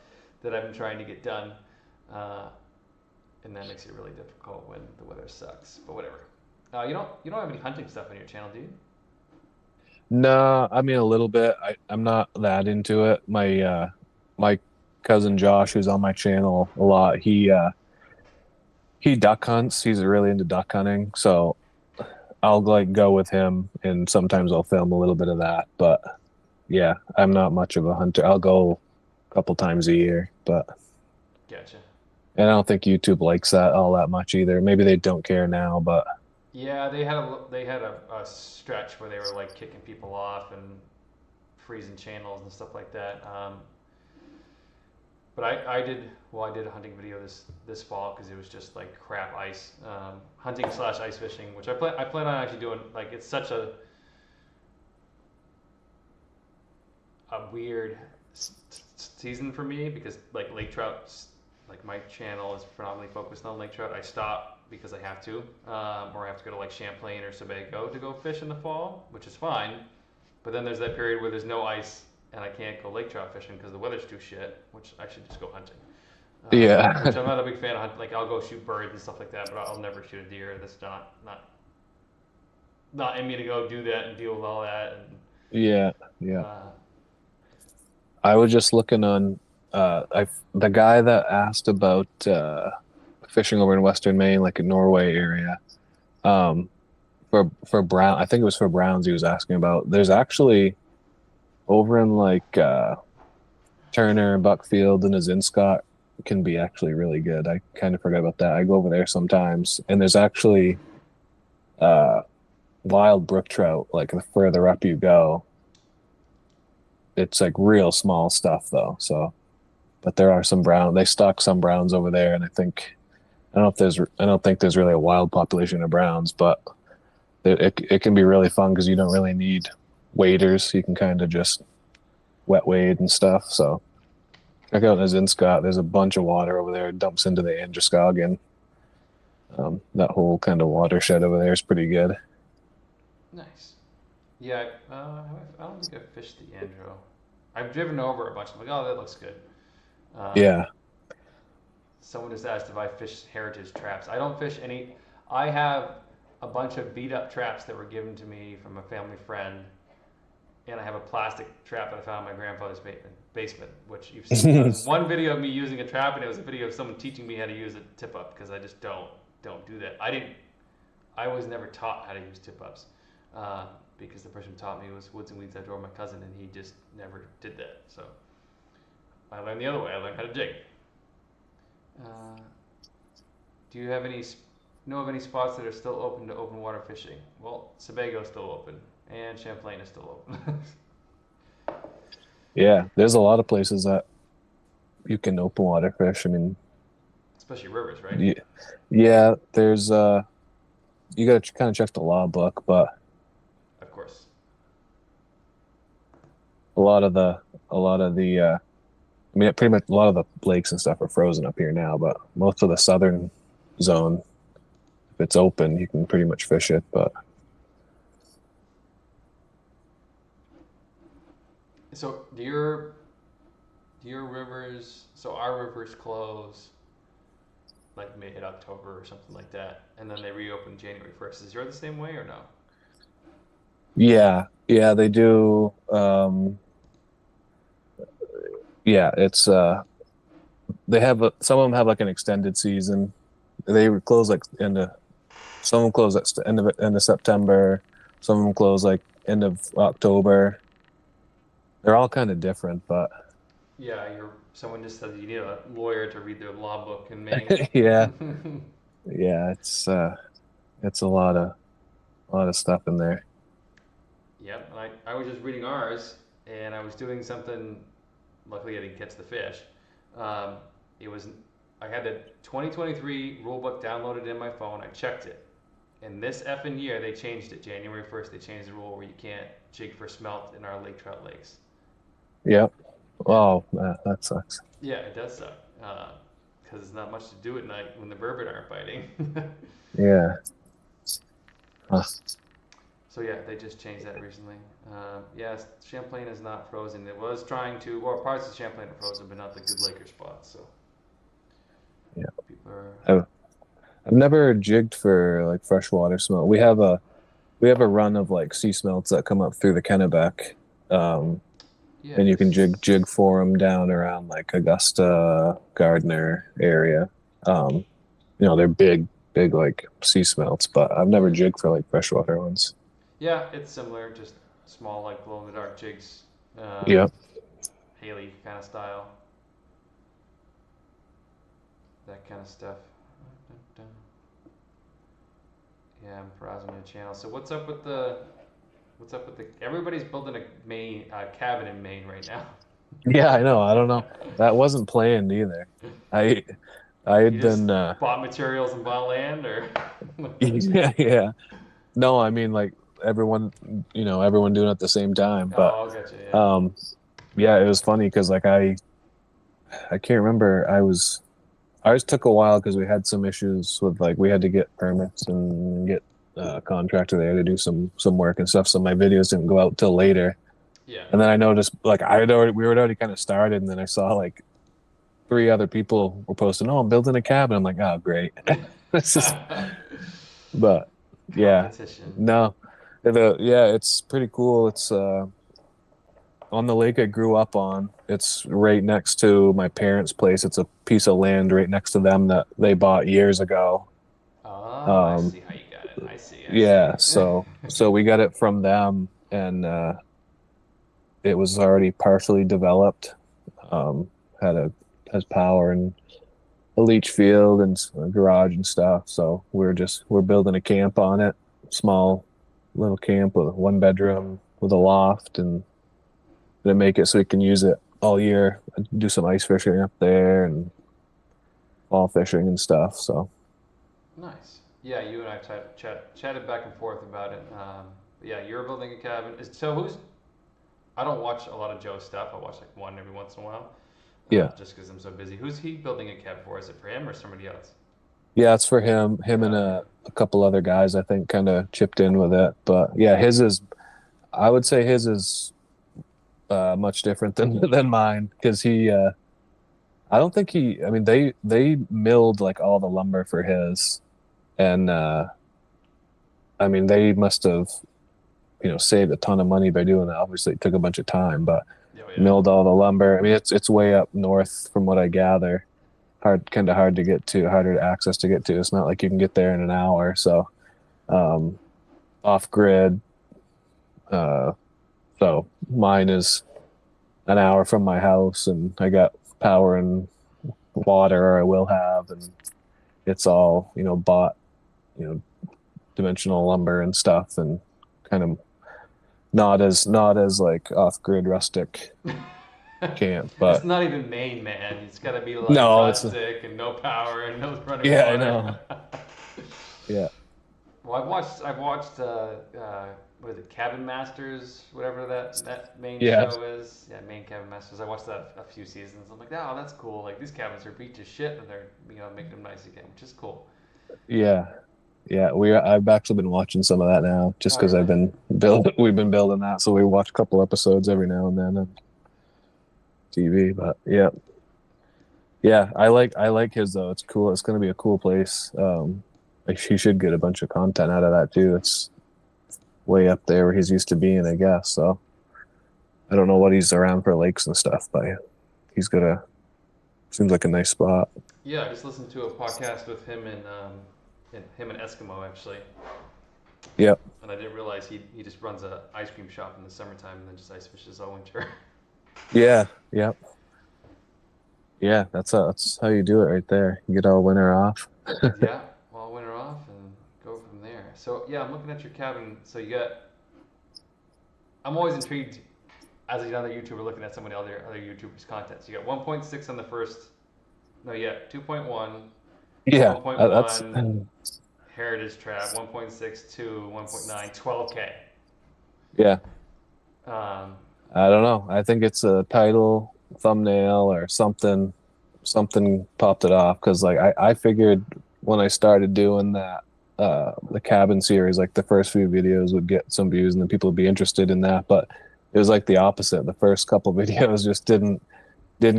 that I've been trying to get done, uh, and that makes it really difficult when the weather sucks. But whatever. You don't have any hunting stuff on your channel, do you? No, I mean a little bit. I'm not that into it. My cousin Josh, who's on my channel a lot, he duck hunts. He's really into duck hunting. So I'll like go with him and sometimes I'll film a little bit of that. But yeah, I'm not much of a hunter. I'll go a couple times a year, but Gotcha. and I don't think YouTube likes that all that much either. Maybe they don't care now, but Yeah, they had a stretch where they were like kicking people off and freezing channels and stuff like that. But I did a hunting video this fall because it was just like crap ice, hunting slash ice fishing, which I plan on actually doing. Like it's such a weird season for me because like lake trout, like my channel is predominantly focused on lake trout. I stop because I have to, or I have to go to like Champlain or Sebago to go fish in the fall, which is fine. But then there's that period where there's no ice and I can't go lake trout fishing because the weather's too shit, which I should just go hunting. yeah, Which I'm not a big fan of. Like I'll go shoot birds and stuff like that, but I'll never shoot a deer. That's not in me to go do that and deal with all that. And yeah, yeah. uh, I was just looking on I the guy that asked about fishing over in Western Maine, like in Norway area. Um for brown, I think it was for browns he was asking about. There's actually over in like Turner, Buckfield, and Azinscott can be actually really good. I kind of forgot about that. I go over there sometimes, and there's actually uh wild brook trout. Like the further up you go, it's like real small stuff though. So, but there are some brown. They stock some browns over there, and I don't think there's really a wild population of browns, but it can be really fun because you don't really need waders. You can kind of just wet wade and stuff. So check out Zinscott. There's a bunch of water over there. It dumps into the Androscoggin. That whole kind of watershed over there is pretty good. nice. Yeah, I don't think I've fished the Andro. I've driven over a bunch. I'm like, oh, that looks good. Um, Yeah. Someone just asked if I fish heritage traps. I don't fish any. I have a bunch of beat up traps that were given to me from a family friend, and I have a plastic trap that I found in my grandfather's basement, which you've seen. There was one video of me using a trap, and it was a video of someone teaching me how to use a tip up because I just don't do that. I was never taught how to use tip ups because the person who taught me was Woods and Weeds Outdoor, my cousin, and he just never did that. So I learned the other way. I learned how to jig. Uh, do you have any know of any spots that are still open to open water fishing? Well, Sebago is still open, and Champlain is still open. Yeah, there's a lot of places that you can open water fish. I mean, Especially rivers, right? yeah, yeah, there's you got to kind of check the law book, but Of course. a lot of the I mean, pretty much a lot of the lakes and stuff are frozen up here now, but most of the southern zone, if it's open, you can pretty much fish it. But So do your rivers? So our rivers close like mid October or something like that, and then they reopen January 1st. Is yours the same way or no? yeah, yeah, they do. Yeah, it's they have some of them have like an extended season. They would close like end of some of them close at end of September. Some of them close like end of October. They're all kind of different, but Yeah, someone just said you need a lawyer to read their law book in Maine. yeah, yeah, it's a lot of stuff in there. Yep, and I was just reading ours, and I was doing something. Luckily, I didn't catch the fish. Um, it was I had the 2023 rule book downloaded in my phone. I checked it, and this effing year they changed it. January 1st, they changed the rule where you can't jig for smelt in our lake trout lakes. Yep. And Oh, that sucks. yeah, it does suck because there's not much to do at night when the burbot aren't biting. Yeah. Huh. So yeah, they just changed that recently. Yes, Champlain is not frozen. It was trying to, well, parts of Champlain are frozen, but not the good Laker spots. So Yeah. people are. I've never jigged for like freshwater smelt. We have a run of like sea smelts that come up through the Kennebec. Um, Yeah, and you can this. jig for them down around like Augusta, Gardner area. Um, they're big like sea smelts, but I've never jigged for like freshwater ones. Yeah, it's similar, just small, like glow in the dark jigs, Yeah. Haley kind of style, that kind of stuff. Yeah, I'm browsing the channel. So what's up with the? Everybody's building a Maine cabin in Maine right now. Yeah, I know. I don't know. That wasn't planned either. I I You had just been bought materials and bought land, or yeah, yeah. No, I mean like everyone, everyone doing it at the same time. But oh, gotcha, yeah. um yeah, it was funny because like I can't remember. Ours took a while because we had some issues with like we had to get permits and get a contractor there to do some work and stuff. So my videos didn't go out till later. Yeah. And then I noticed like we were already kind of started, and then I saw like three other people were posting, "Oh, I'm building a cabin." I'm like, "Oh, great." This is, but yeah, Competition. no, yeah, it's pretty cool. It's on the lake I grew up on. It's right next to my parents' place. It's a piece of land right next to them that they bought years ago. Oh, I Um, see how you got it. I see. I yeah, see. so we got it from them, and it was already partially developed. Um, had a has power and a leach field and a garage and stuff. So we're building a camp on it, small little camp with a one bedroom with a loft, and to make it so we can use it all year. Do some ice fishing up there and fall fishing and stuff. So Nice. Yeah, you and I chatted back and forth about it. Yeah, you're building a cabin. So who's? I don't watch a lot of Joe's stuff. I watch like one every once in a while, yeah, just because I'm so busy. Who's he building a cabin for? Is it for him or somebody else? yeah, it's for him. Him and Okay. a couple other guys I think kind of chipped in with it. But yeah, his is. I would say his is much different than than mine because he. I don't think he. I mean, they milled like all the lumber for his, and I mean they must have. saved a ton of money by doing that. Obviously, it took a bunch of time, but Oh yeah. milled all the lumber. I mean, it's way up north from what I gather. Kind of hard to get to, harder to access to get to. It's not like you can get there in an hour. So um, off grid. Uh, so mine is an hour from my house, and I got power and water, or I will have, and it's all bought, you know dimensional lumber and stuff, and kind of not as like off grid rustic camp, It's but not even Maine, man. It's got to be like no, it's rustic and no power and no running yeah, I water. know, yeah, Well, I've watched what is it, Cabin Masters, whatever that main yeah, show is. Yeah, Maine Cabin Masters. I watched that a few seasons. I'm like, oh, that's cool. Like these cabins are beat to shit, and they're making them nice again, which is cool. yeah, yeah. I've actually been watching some of that now, just Oh, because I've really? been building. We've been building that, so we watch a couple episodes every now and then on TV. But yeah, yeah, I like his though. It's cool. It's going to be a cool place. Like he should get a bunch of content out of that too. It's way up there where he's used to being, I guess. So I don't know what he's around for lakes and stuff, but he's gonna seems like a nice spot. Yeah, I just listened to a podcast with him and him and Eskimo actually, Yep. and I didn't realize he just runs a ice cream shop in the summertime and then just ice fishes all winter. Yeah. Yep. Yeah. That's how you do it right there. You get all winter off. Yeah, all winter off and go from there. So yeah, I'm looking at your cabin. So you got. I'm always intrigued as another YouTuber looking at somebody other YouTubers' content. So you got 1.6 on the first. No, yeah, 2.1, Yeah. That's 1.1 Heritage Trap, 1.62, 1.9, 12K. yeah. Um, I don't know. I think it's a title, thumbnail, or something. Something popped it off because like I figured when I started doing that the cabin series, like the first few videos would get some views and then people would be interested in that. But it was like the opposite. The first couple videos just didn't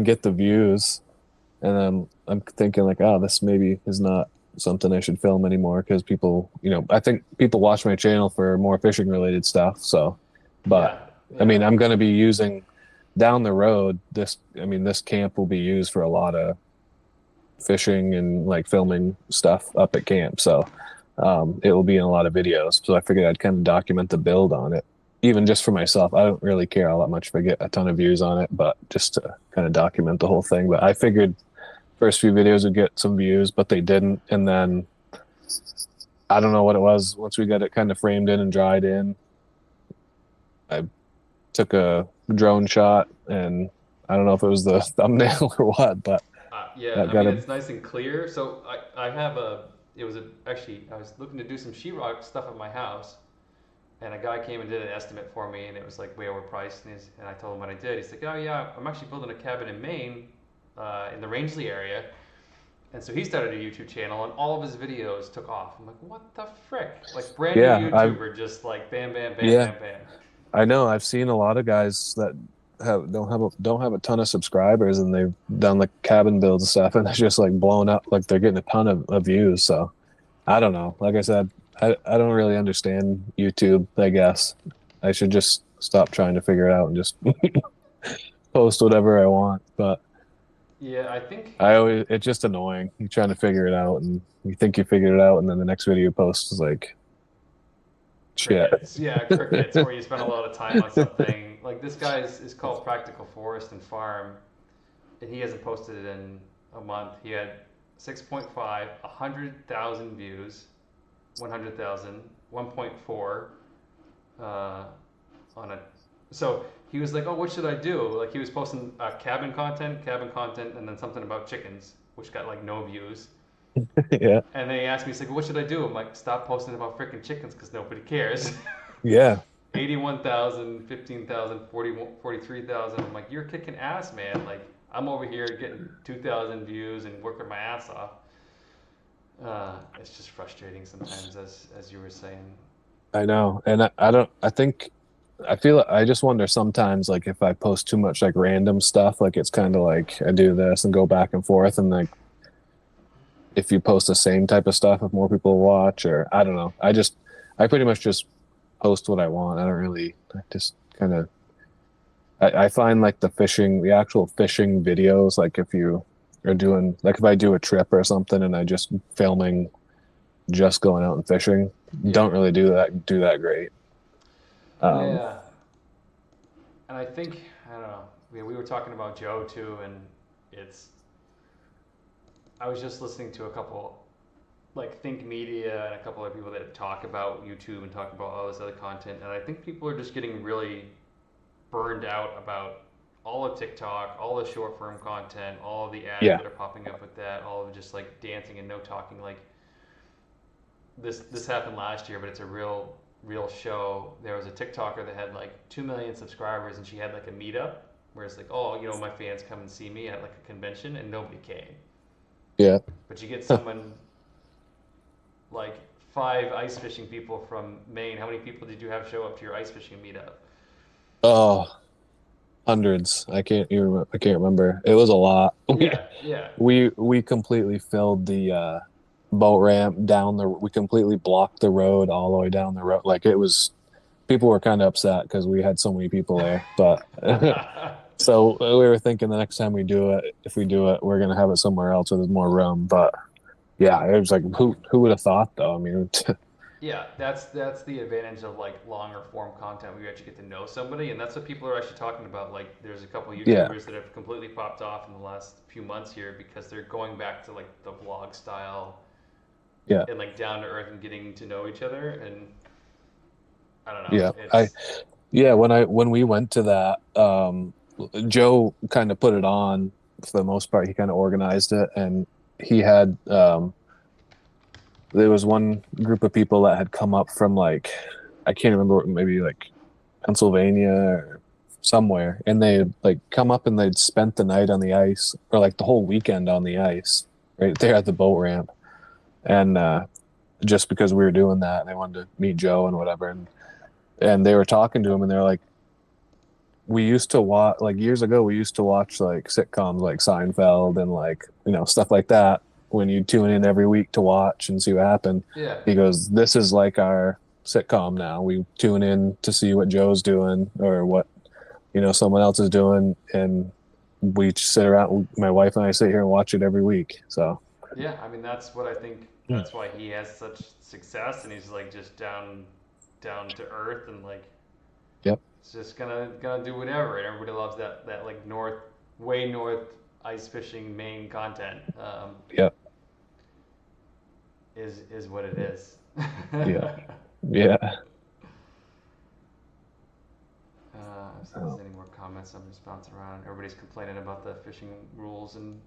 get the views. And then I'm thinking like, oh, this maybe is not something I should film anymore because people, I think people watch my channel for more fishing related stuff. So, but yeah, I mean, yeah, I'm going to be using down the road. This camp will be used for a lot of fishing and like filming stuff up at camp. So, it will be in a lot of videos. So I figured I'd kind of document the build on it, even just for myself. I don't really care all that much if I get a ton of views on it, but just to kind of document the whole thing. But I figured first few videos would get some views, but they didn't. And then I don't know what it was. Once we got it kind of framed in and dried in, I took a drone shot, and I don't know if it was the thumbnail or what, but yeah. that I got mean, a it's nice and clear. So I have a. It was actually I was looking to do some sheetrock stuff at my house, and a guy came and did an estimate for me, and it was like way overpriced. And I told him what I did. He's like, oh yeah, I'm actually building a cabin in Maine, in the Rangeley area. And so he started a YouTube channel, and all of his videos took off. I'm like, what the frick? Like brand new yeah, I YouTuber, just like bam, bam, bam, yeah, bam, bam. I know. I've seen a lot of guys that don't have a ton of subscribers, and they've done like cabin builds and stuff, and it's just like blown up. Like they're getting a ton of views. So I don't know. Like I said, I don't really understand YouTube. I guess I should just stop trying to figure it out and just post whatever I want. But Yeah, I think it's just annoying. You're trying to figure it out, and you think you figured it out, and then the next video you post is like shit. crickets. Yeah, crickets, where you spend a lot of time on something. Like this guy is called Practical Forest and Farm, and he hasn't posted it in a month. He had 6.5, 100,000 views, 100,000, 1.4 on a. So he was like, "Oh, what should I do?" Like he was posting cabin content, and then something about chickens, which got like no views. Yeah, And then he asked me, he's like, "What should I do?" I'm like, "Stop posting about freaking chickens because nobody cares." yeah, 81,000, 15,000, 43,000. I'm like, "You're kicking ass, man." Like I'm over here getting 2,000 views and working my ass off. It's just frustrating sometimes, as you were saying. I know. And I don't. I feel. I just wonder sometimes, like if I post too much like random stuff, like it's kind of like I do this and go back and forth, and like if you post the same type of stuff, if more people watch, or I don't know. I pretty much just post what I want. I don't really. I just kind of. I find like the actual fishing videos, like if you are doing, like if I do a trip or something and I just filming just going out and fishing, Yeah. don't really do that great. Um, Yeah. And I think, I don't know, we were talking about Joe too, and it's, I was just listening to a couple, like Think Media and a couple of people that talk about YouTube and talk about all this other content. And I think people are just getting really burned out about all of TikTok, all the short form content, all of the ads yeah, that are popping up with that, all of just like dancing and no talking. Like this happened last year, but it's a real show. There was a TikToker that had like 2 million subscribers, and she had like a meetup where it's like, oh, my fans come and see me at like a convention, and nobody came. yeah. But you get someone like five ice fishing people from Maine. How many people did you have show up to your ice fishing meetup? Oh, hundreds. I can't remember. It was a lot. Yeah, yeah, We completely filled the boat ramp down the. We completely blocked the road all the way down the road. Like it was. People were kind of upset because we had so many people there, but. So we were thinking the next time we do it, if we do it, we're gonna have it somewhere else where there's more room. But yeah, it was like who would have thought though? I mean, yeah. That's the advantage of like longer form content where you actually get to know somebody, and that's what people are actually talking about. Like, there's a couple of yeah, YouTubers that have completely popped off in the last few months here because they're going back to like the vlog style yeah, and like down to earth and getting to know each other. And I don't know, yeah. I it's yeah when we went to that, Joe kind of put it on for the most part. He kind of organized it, and he had there was one group of people that had come up from like I can't remember, maybe like Pennsylvania or somewhere, and they had like come up and they'd spent the night on the ice or like the whole weekend on the ice right there at the boat ramp, and just because we were doing that, they wanted to meet Joe and whatever, and they were talking to him, and they're like, we used to watch like years ago. We used to watch like sitcoms like Seinfeld and like stuff like that when you tune in every week to watch and see what happened. yeah, He goes, "This is like our sitcom now. We tune in to see what Joe's doing or what someone else is doing, and we sit around. My wife and I sit here and watch it every week. So yeah. I mean, that's what I think. hmm. That's why he has such success, and he's like just down to earth, and like Yep, it's just gonna do whatever. And everybody loves that like way north ice fishing Maine content. yep, Is what it is. yeah, yeah. If there's Oh, any more comments, I'm just bouncing around. Everybody's complaining about the fishing rules in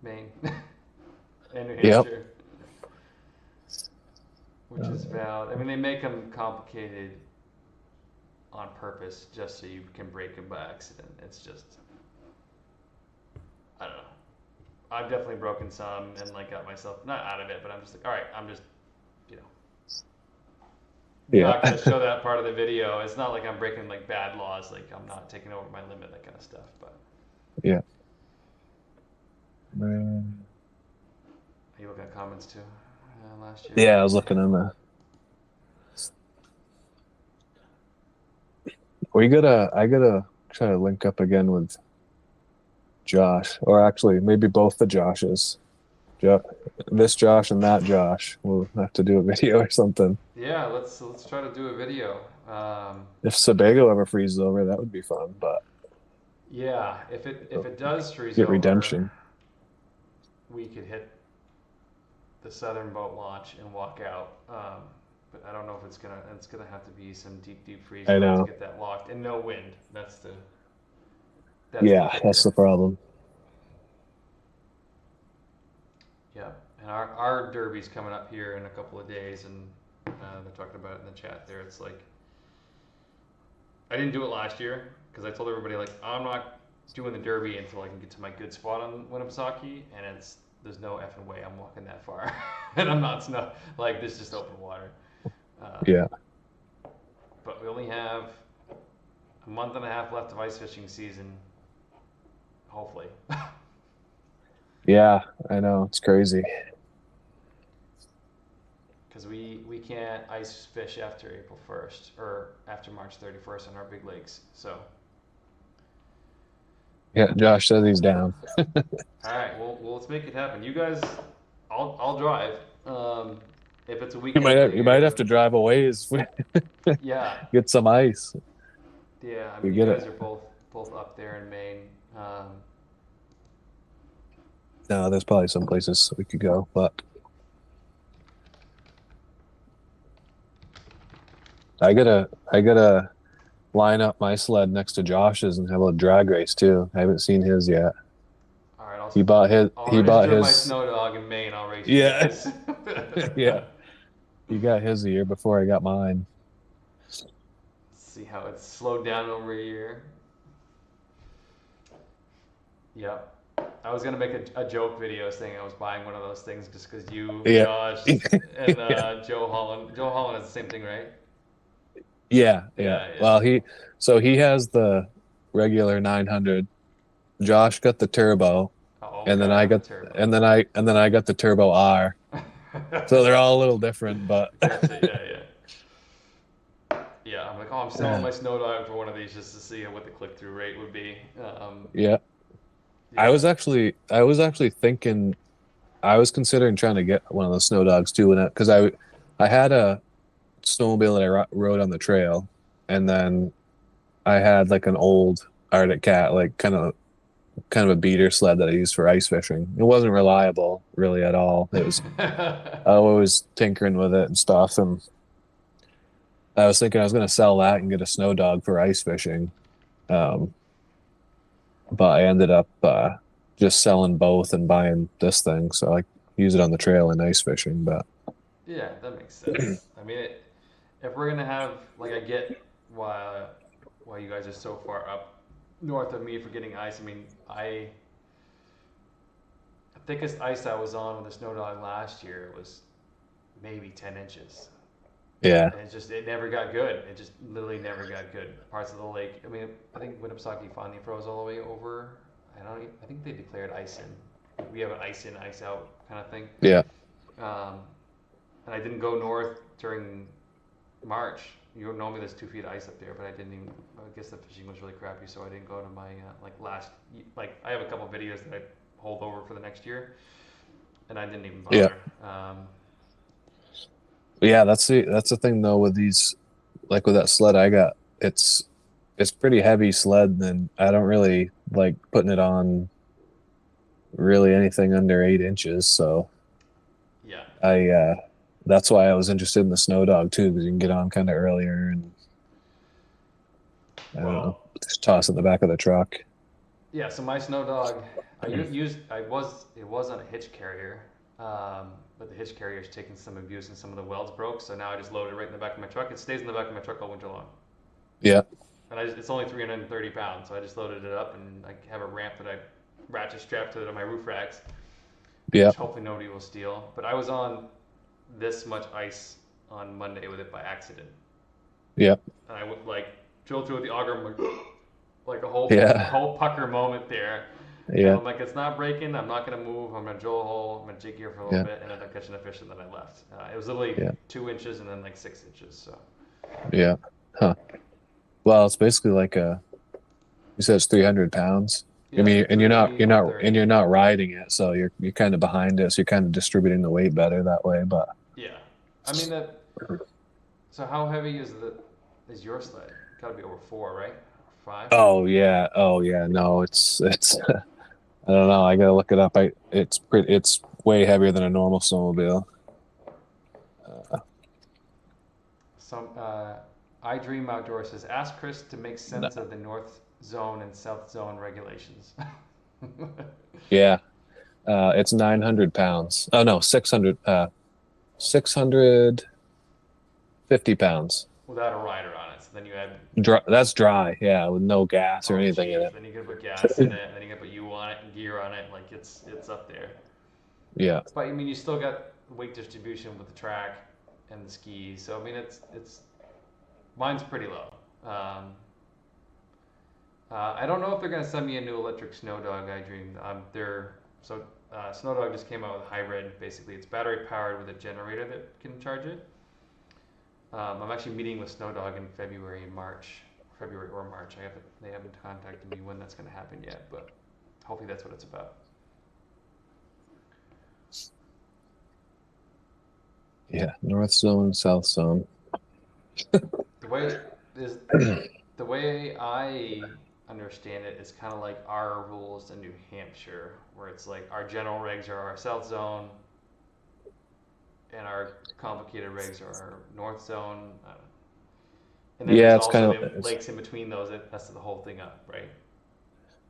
Maine and New yep. Hampshire, which is valid. I mean, they make them complicated on purpose just so you can break them by accident. It's just, I don't know. I've definitely broken some and like got myself not out of it, but I'm just like, all right, I'm just, you know, Yeah, not gonna show that part of the video. It's not like I'm breaking like bad laws, like I'm not taking over my limit, that kind of stuff. But yeah. Mm. are you looking at comments too? Last year, Yeah, I was looking in the. I gotta try to link up again with Josh, or actually maybe both the Joshes. Jo- this Josh and that Josh. We'll have to do a video or something. yeah, let's try to do a video. If Sebago ever freezes over, that would be fun, but Yeah, if it does freeze get over, redemption. we could hit the southern boat launch and walk out. But I don't know if it's gonna have to be some deep freeze I for us to know. get that locked and no wind. That's the Yeah, that's kicker. the problem. Yeah, and our derby's coming up here in a couple of days, and they're talking about it in the chat there. It's like I didn't do it last year because I told everybody like I'm not doing the derby until I can get to my good spot on Winnipesaukee, and there's no effing way I'm walking that far, and I'm not snow like this is just open water. Um, Yeah. but we only have a month and a half left of ice fishing season, hopefully. Yeah, I know. It's crazy. Because because we can't ice fish after April 1st or after March 31st on our big lakes. So, Yeah, Josh says he's down. all right, well let's make it happen. You guys, I'll drive. Um, if it's a You weekend thing, you or might have to drive a ways, yeah, get some ice. yeah. I We mean, you get guys it. are both up there in Maine. No, there's probably some places we could go, but I gotta line up my sled next to Josh's and have a drag race too. I haven't seen his yet. All right, He bought his. I'll He bought register my his. snow dog in Maine. I'll race you Yeah, guys. yeah. He got his a year before I got mine. See how it's slowed down over a year. Yep. I was gonna make a joke video saying I was buying one of those things just because you, Yeah, Josh, and yeah, Joe Holland. Joe Holland has the same thing, right? yeah, yeah. Yeah, yeah. Well, he has the regular 900. Josh got the turbo, Oh, and then okay, I the got turbo. and then I got the turbo R. So they're all a little different, but Gotcha. Yeah, yeah. Yeah, I'm like, oh, I'm selling yeah, my snow dog for one of these just to see what the click through rate would be. yeah. Yeah. I was actually thinking I was considering trying to get one of those snow dogs too, and because I had a snowmobile that I rode on the trail, and then I had like an old Arctic Cat, like kind of a beater sled that I used for ice fishing. It wasn't reliable really at all. It was I was tinkering with it and stuff, and I was thinking I was going to sell that and get a snow dog for ice fishing. Um, but I ended up just selling both and buying this thing, so I use it on the trail and ice fishing. But Yeah, that makes sense. I mean, if we're gonna have like I get why you guys are so far up north of me for getting ice. I mean, I the thickest ice I was on with a snow dog last year was maybe 10 inches, yeah, and it never got good. It just literally never got good. Parts of the lake. I mean, I think Winnipesaukee finally froze all the way over. I think they declared ice in. We have an ice in, ice out kind of thing. yeah, Um, and I didn't go north during March. You don't normally there's 2 feet of ice up there, but I didn't even. I guess the fishing was really crappy, so I didn't go to my like last. Like I have a couple videos that I hold over for the next year, and I didn't even yeah, bother. yeah. That's the thing though with these, like with that sled I got. It's pretty heavy sled, and I don't really like putting it on really anything under 8 inches. So Yeah. I that's why I was interested in the snow dog too, because you can get on kind of earlier and I don't know, Well, just toss it in the back of the truck. yeah. So my snow dog, it was on a hitch carrier, but the hitch carrier's taking some abuse and some of the welds broke. So now I just load it right in the back of my truck. It stays in the back of my truck all winter long. Yeah, And it's only 330 pounds, so I just loaded it up and I have a ramp that I ratchet strap to it on my roof racks, yeah, which hopefully nobody will steal. But I was on this much ice on Monday with it by accident, yeah, and I would like drilled through with the auger, I'm like a yeah, whole pucker moment there. And yeah, I'm like, it's not breaking. I'm not gonna move. I'm gonna drill a hole. I'm gonna jig here for a little yeah, bit, and end up catching a fish, and then I left. It was literally yeah, 2 inches and then like 6 inches. So yeah. Huh. Well, it's basically like you said it's 300 pounds. I yeah, mean, and 380, 130. you're not riding it, so you're kind of behind it, so you're kind of distributing the weight better that way. But Yeah, I mean that. So how heavy is your sled? Got to be over 4, right? 5. oh yeah, no, it's I don't know. I gotta look it up. It's way heavier than a normal snowmobile. Some I Dream Outdoor says ask Chris to make No, sense of the North Zone and South Zone regulations. yeah, it's 900 pounds. Oh no, 650 pounds. Without a rider on it. So then you add That's dry. Yeah, with no gas or oh anything in geez, it. then you gotta put gas in it, and then you gotta put you on it and gear on it. Like it's up there. Yeah, But I mean, you still got weight distribution with the track and the skis. So I mean, it's mine's pretty low. I don't know if they're gonna send me a new electric snow dog. I dream. They're So Snowdog just came out with a hybrid. Basically, it's battery powered with a generator that can charge it. I'm actually meeting with Snowdog in February and March, February or March. They haven't contacted me when that's going to happen yet, but hopefully that's what it's about. Yeah, North Zone, South Zone. The way is the way I understand it is kind of like our rules in New Hampshire, where it's like our general regs are our South Zone, and our complicated regs are our North Zone. And then Yeah, there's it's kind also of the lakes in between those that mess the whole thing up, right?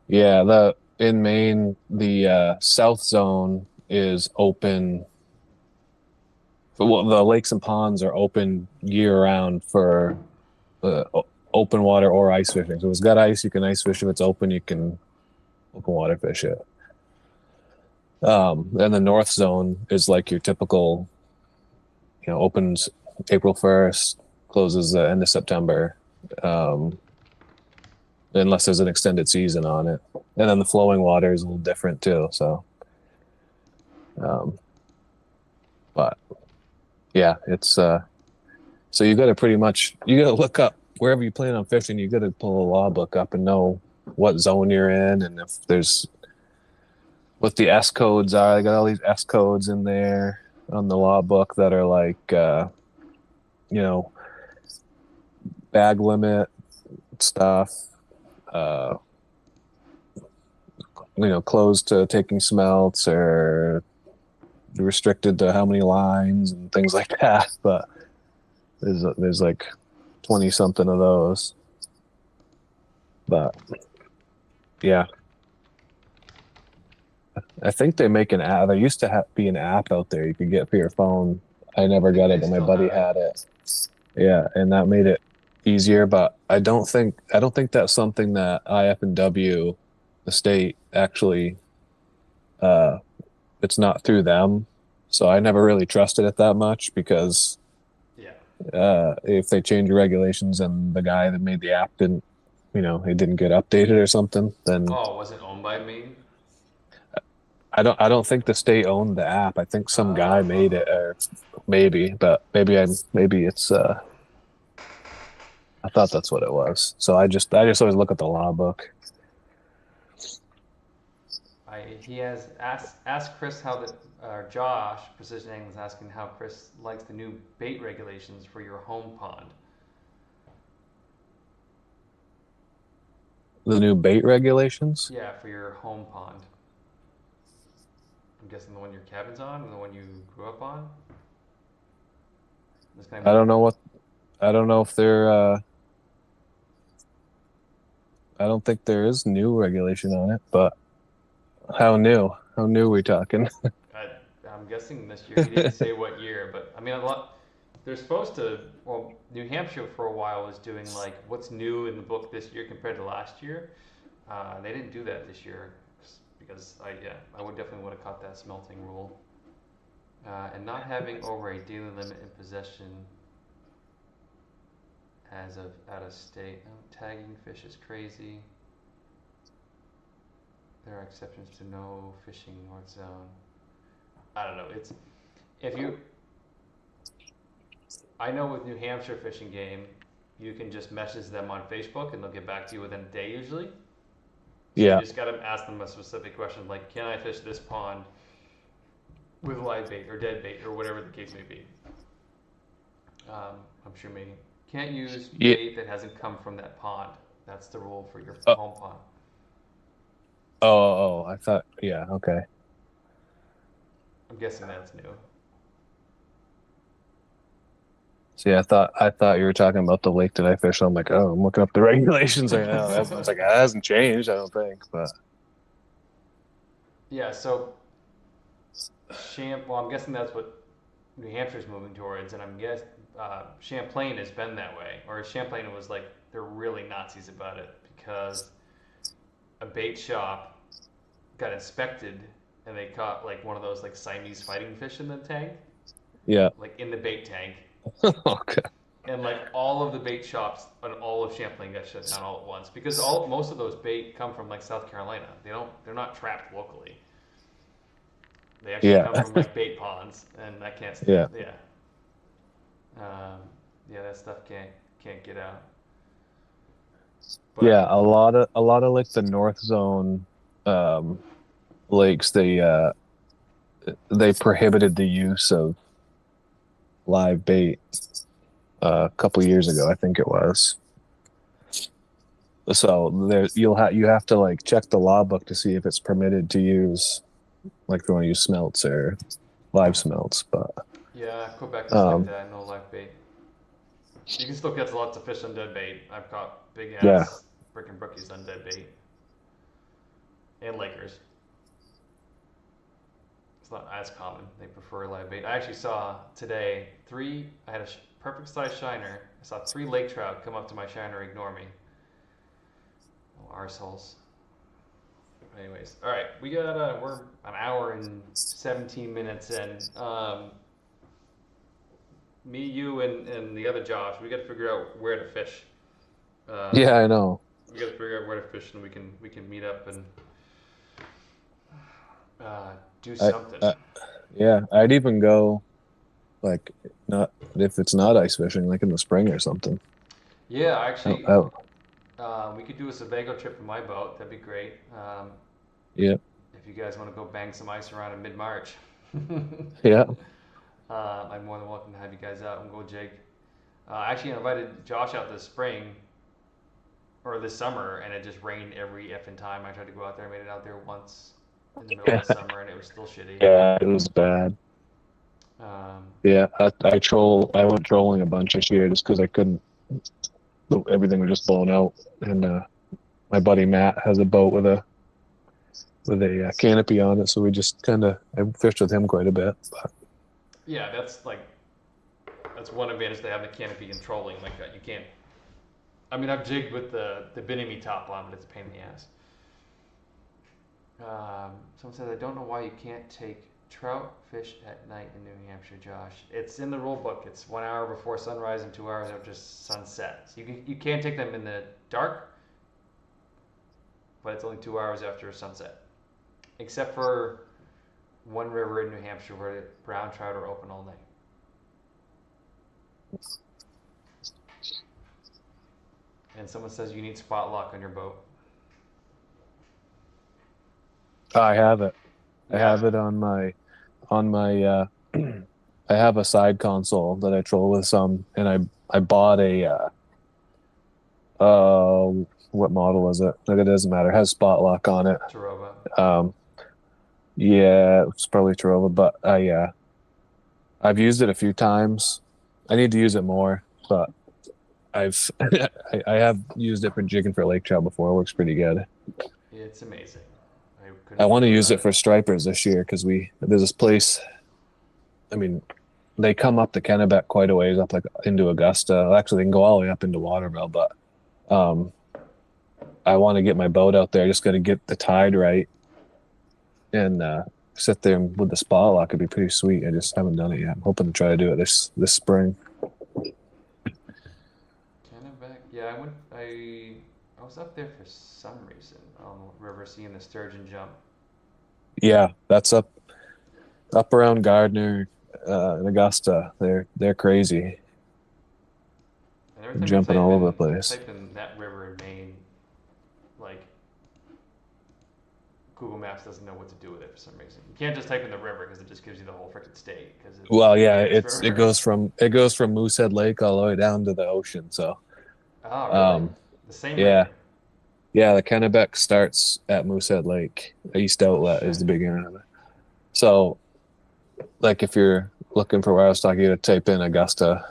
yeah, the in Maine, the South Zone is open. Well, the lakes and ponds are open year round for open water or ice fishing. So if it's got ice, you can ice fish. If it's open, you can open water fish it. And the North Zone is like your typical, opens April 1st, closes the end of September, um, unless there's an extended season on it. And then the flowing water is a little different too. So, um, but yeah, it's so you got to you got to look up wherever you plan on fishing. You got to pull a law book up and know what zone you're in, and if there's what the S codes are. I got all these S codes in there on the law book that are like, you know, bag limit stuff, uh, closed to taking smelts or restricted to how many lines and things like that. But there's like 20 something of those. But yeah, I think they make an app. There used to be an app out there you could get for your phone. I never I think got it, they but my still buddy have it. had it. Yeah, and that made it easier. But I don't think that's something that IF&W, the state, actually. Uh, it's not through them, so I never really trusted it that much because Yeah. if they change the regulations and the guy that made the app didn't, he didn't get updated or something, then Oh, was it owned by Maine? I don't think the state owned the app. I think some guy made it, Oh. or maybe, but maybe it's I thought that's what it was. So I just always look at the law book. He has asked Chris how the Josh Precision Angling is asking how Chris likes the new bait regulations for your home pond. The new bait regulations. Yeah, for your home pond. I'm guessing the one your cabin's on, or the one you grew up on. There's gonna I be don't know what I don't know if they're I don't think there is new regulation on it, but how new? How new are we talking? I, I'm guessing this year. He didn't say what year, but I mean a lot. They're supposed to. Well, New Hampshire for a while was doing like what's new in the book this year compared to last year. They didn't do that this year because I would definitely would have caught that smelting rule. And not having over a daily limit in possession as of out of state. No, tagging fish is crazy. There are exceptions to no fishing north zone. I don't know. It's if you. I know with New Hampshire Fishing Game, you can just message them on Facebook and they'll get back to you within a day usually. So you Yeah. just gotta ask them a specific question like, can I fish this pond with live bait or dead bait or whatever the case may be. I'm sure maybe can't use Yeah. bait that hasn't come from that pond. That's the rule for your Oh, home pond. I thought, yeah, okay. I'm guessing that's new. See, I thought you were talking about the lake that I fished. I'm like, oh, I'm looking up the regulations right now. I was like, that hasn't changed, I don't think. But Yeah, so well, I'm guessing that's what New Hampshire's moving towards, and I'm guess Champlain has been that way, or Champlain was like they're really Nazis about it because a bait shop got inspected and they caught like one of those like Siamese fighting fish in the tank, yeah. like in the bait tank, Okay. and like all of the bait shops and all of Champlain got shut down all at once because all most of those bait come from like South Carolina. They're not trapped locally. They actually Yeah. come from like bait ponds, and I can't. Yeah. Yeah, um, yeah, that stuff can't get out. But Yeah, a lot of like the North Zone um lakes they prohibited the use of live bait a couple years ago, I think it was. So there you have to like check the law book to see if it's permitted to use, like if you want to use smelts or live smelts. But yeah, Quebec is like um that. No live bait. You can still catch lots of fish on dead bait. I've caught big yeah. ass freaking brookies on dead bait and Lakers. It's not as common. They prefer live bait. I actually saw today three. I had a perfect size shiner. I saw three lake trout come up to my shiner, ignore me. Oh, arseholes. Anyways, all right, we're an hour and 17 minutes in. Me, you, and the other Josh, we got to figure out where to fish. Um, Yeah, I know. we got to figure out where to fish, and we can meet up and do I, something. I yeah, I'd even go like not if it's not ice fishing, like in the spring or something. Yeah, Out, actually, out. we could do a Sebago trip in my boat. That'd be great. Yeah. If you guys want to go bang some ice around in mid-March, Yeah. I'm more than welcome to have you guys out and go jig. Actually, I invited Josh out this spring or this summer, and it just rained every effing time. I tried to go out there. I made it out there once in the middle of Yeah. the summer, and it was still shitty. Yeah, it was bad. Um, Yeah, I went trolling a bunch this year just because I couldn't. Everything was just blown out, and my buddy Matt has a boat with a canopy on it, so we just kind of I fished with him quite a bit. But yeah, that's one advantage they have the canopy and trolling. Like you can't. I mean, I've jigged with the Binimi top on, but it's a pain in the ass. Someone says, I don't know why you can't take trout fish at night in New Hampshire, Josh. It's in the rule book. It's 1 hour before sunrise and 2 hours after sunset. So you can take them in the dark, but it's only 2 hours after sunset. Except for one river in New Hampshire where brown trout are open all night. And someone says you need spot lock on your boat. I have it. I Yeah, have it on my I have a side console that I troll with some, and I bought a what model is it? Like it doesn't matter. It has spot lock on it. Tarova. Um, yeah, it's probably Trova, but I've used it a few times. I need to use it more, but I've I have used it for jigging for lake trout before. It works pretty good. It's amazing. I I couldn't live want to use without it it. for stripers this year because there's this place. I mean, they come up the Kennebec quite a ways up like into Augusta. Actually, they can go all the way up into Waterville, but um, I want to get my boat out there. I just got to get the tide right and sit there with the spot lock. It'd be pretty sweet. I just haven't done it yet. I'm hoping to try to do it this spring. Kennebec. Yeah, I was up there for some reason on the river seeing the sturgeon jump. Yeah, that's up around Gardner and Augusta. They're crazy. And every They're time you jumping all over the place. type in that river in Maine, like Google Maps doesn't know what to do with it for some reason. You can't just type in the river because it just gives you the whole freaking state because it's Well, the yeah, biggest it river. goes from Moosehead Lake all the way down to the ocean. So, Oh, really? um, The same yeah, river? yeah, the Kennebec starts at Moosehead Lake. East Oh Outlet is shit. the beginning of it. So, like, if you're looking for where I was talking, you got to type in Augusta.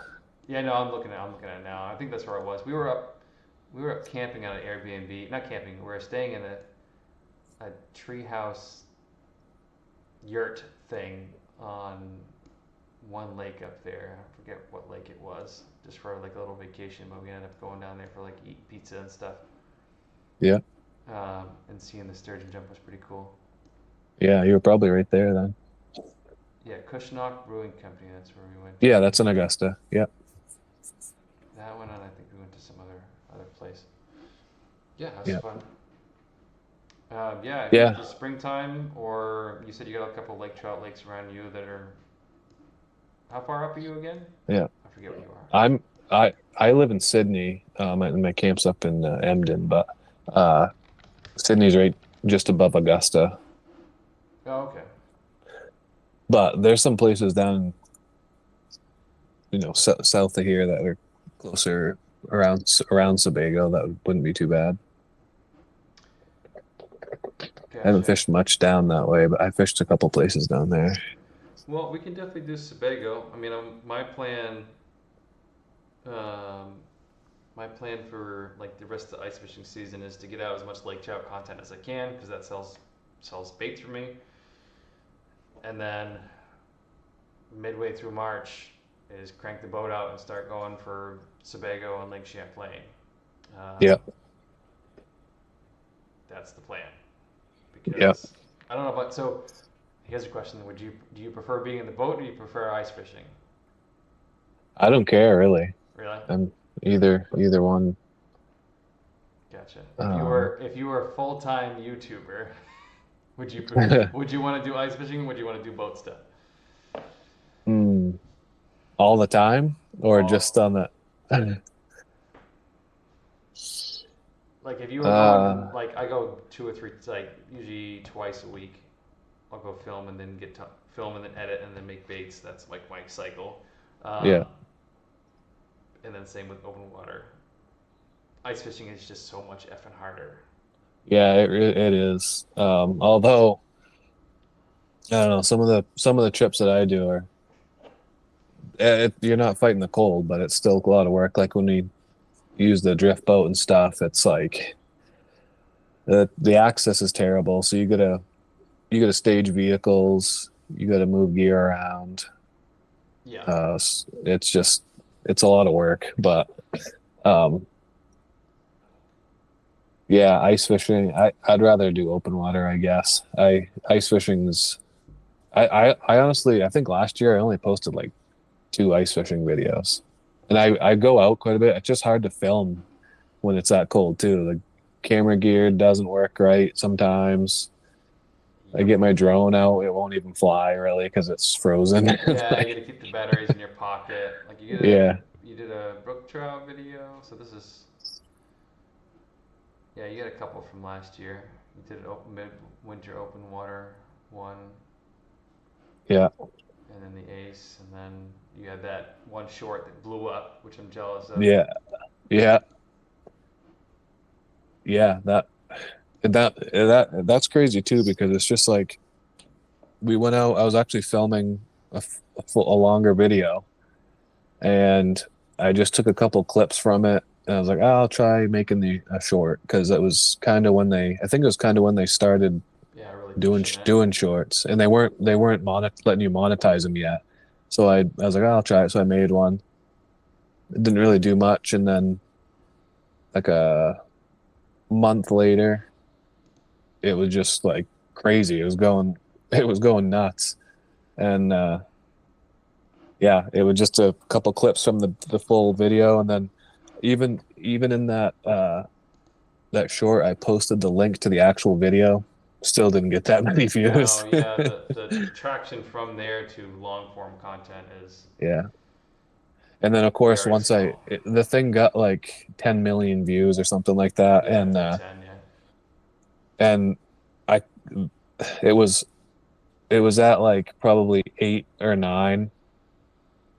Yeah, no, I'm looking at it now. I think that's where I was. We were up camping on an Airbnb. Not camping. We were staying in a treehouse yurt thing on one lake up there. I forget what lake it was. Just for like a little vacation, but we ended up going down there for like eat pizza and stuff. Yeah, And seeing the sturgeon jump was pretty cool. yeah, you were probably right there then. Yeah, Cushnock Brewing Company. That's where we went to. Yeah, that's in Augusta. Yeah, That one, and I think we went to some other place. Yeah, that was yeah. fun. Yeah, if Yeah, it's springtime, or you said you got a couple lake trout lakes around you that are. How far up are you again? yeah. I forget where you are. I live in Sydney, and my camp's up in Emden, but uh, Sydney's right just above Augusta. Oh, okay. But there's some places down, south of here that are closer around Sebago that wouldn't be too bad. I haven't Gotcha. fished much down that way, but I fished a couple places down there. Well, we can definitely do Sebago. I mean, um, my plan for like the rest of the ice fishing season is to get out as much lake trout content as I can because that sells baits for me. And then midway through March is crank the boat out and start going for Sebago and Lake Champlain. Yeah, Um, that's the plan yeah. because I don't know about so. Here's a question: do you prefer being in the boat or do you prefer ice fishing? I don't care really. Really? I'm either one. Gotcha. Um, If you were a full time YouTuber, would you want to do ice fishing? Or would you want to do boat stuff? mm, all the time or just All on that? like if you were going Uh, like I go two or three like usually twice a week. I'll go film and then film and then edit and then make baits. That's like my cycle. yeah, Um, and then same with open water. Ice fishing is just so much effing harder. yeah. It is. Although I don't know, some of the trips that I do are you're not fighting the cold, but it's still a lot of work. Like when we use the drift boat and stuff, it's like the access is terrible. So you gotta stage vehicles, you gotta move gear around. Yeah. It's a lot of work, but um, yeah, ice fishing. I'd rather do open water, I guess. Ice fishing's. I honestly I think last year I only posted like two ice fishing videos, and I go out quite a bit. It's just hard to film when it's that cold too. The camera gear doesn't work right sometimes. I Yep. get my drone out, it won't even fly really because it's frozen. Yeah, you Like, got to keep the batteries in your pocket. Like yeah, you did a Brook Trout video, so this is yeah, you got a couple from last year. You did an open mid-winter open water one, yeah, and then the Ace, and then you had that one short that blew up, which I'm jealous of. yeah, yeah, yeah. That's crazy too because it's just like we went out. I was actually filming a longer video, and I just took a couple clips from it. And I was like, oh, I'll try making the a short because it was kind of when I think it was kind of when they started Yeah, really doing pushing it. doing shorts, and they weren't letting you monetize them yet. So I was like, oh, I'll try it. So I made one. It didn't really do much, and then like a month later, it was just like crazy. It was going nuts, and yeah, it was just a couple clips from the full video, and then even in that short, I posted the link to the actual video. Still didn't get that many No, views. yeah, the traction from there to long form content is Yeah. And then of course very slow. the thing got like 10 million views or something like that, Yeah, it's like 10, yeah. and I it was it was at like probably 8 or 9,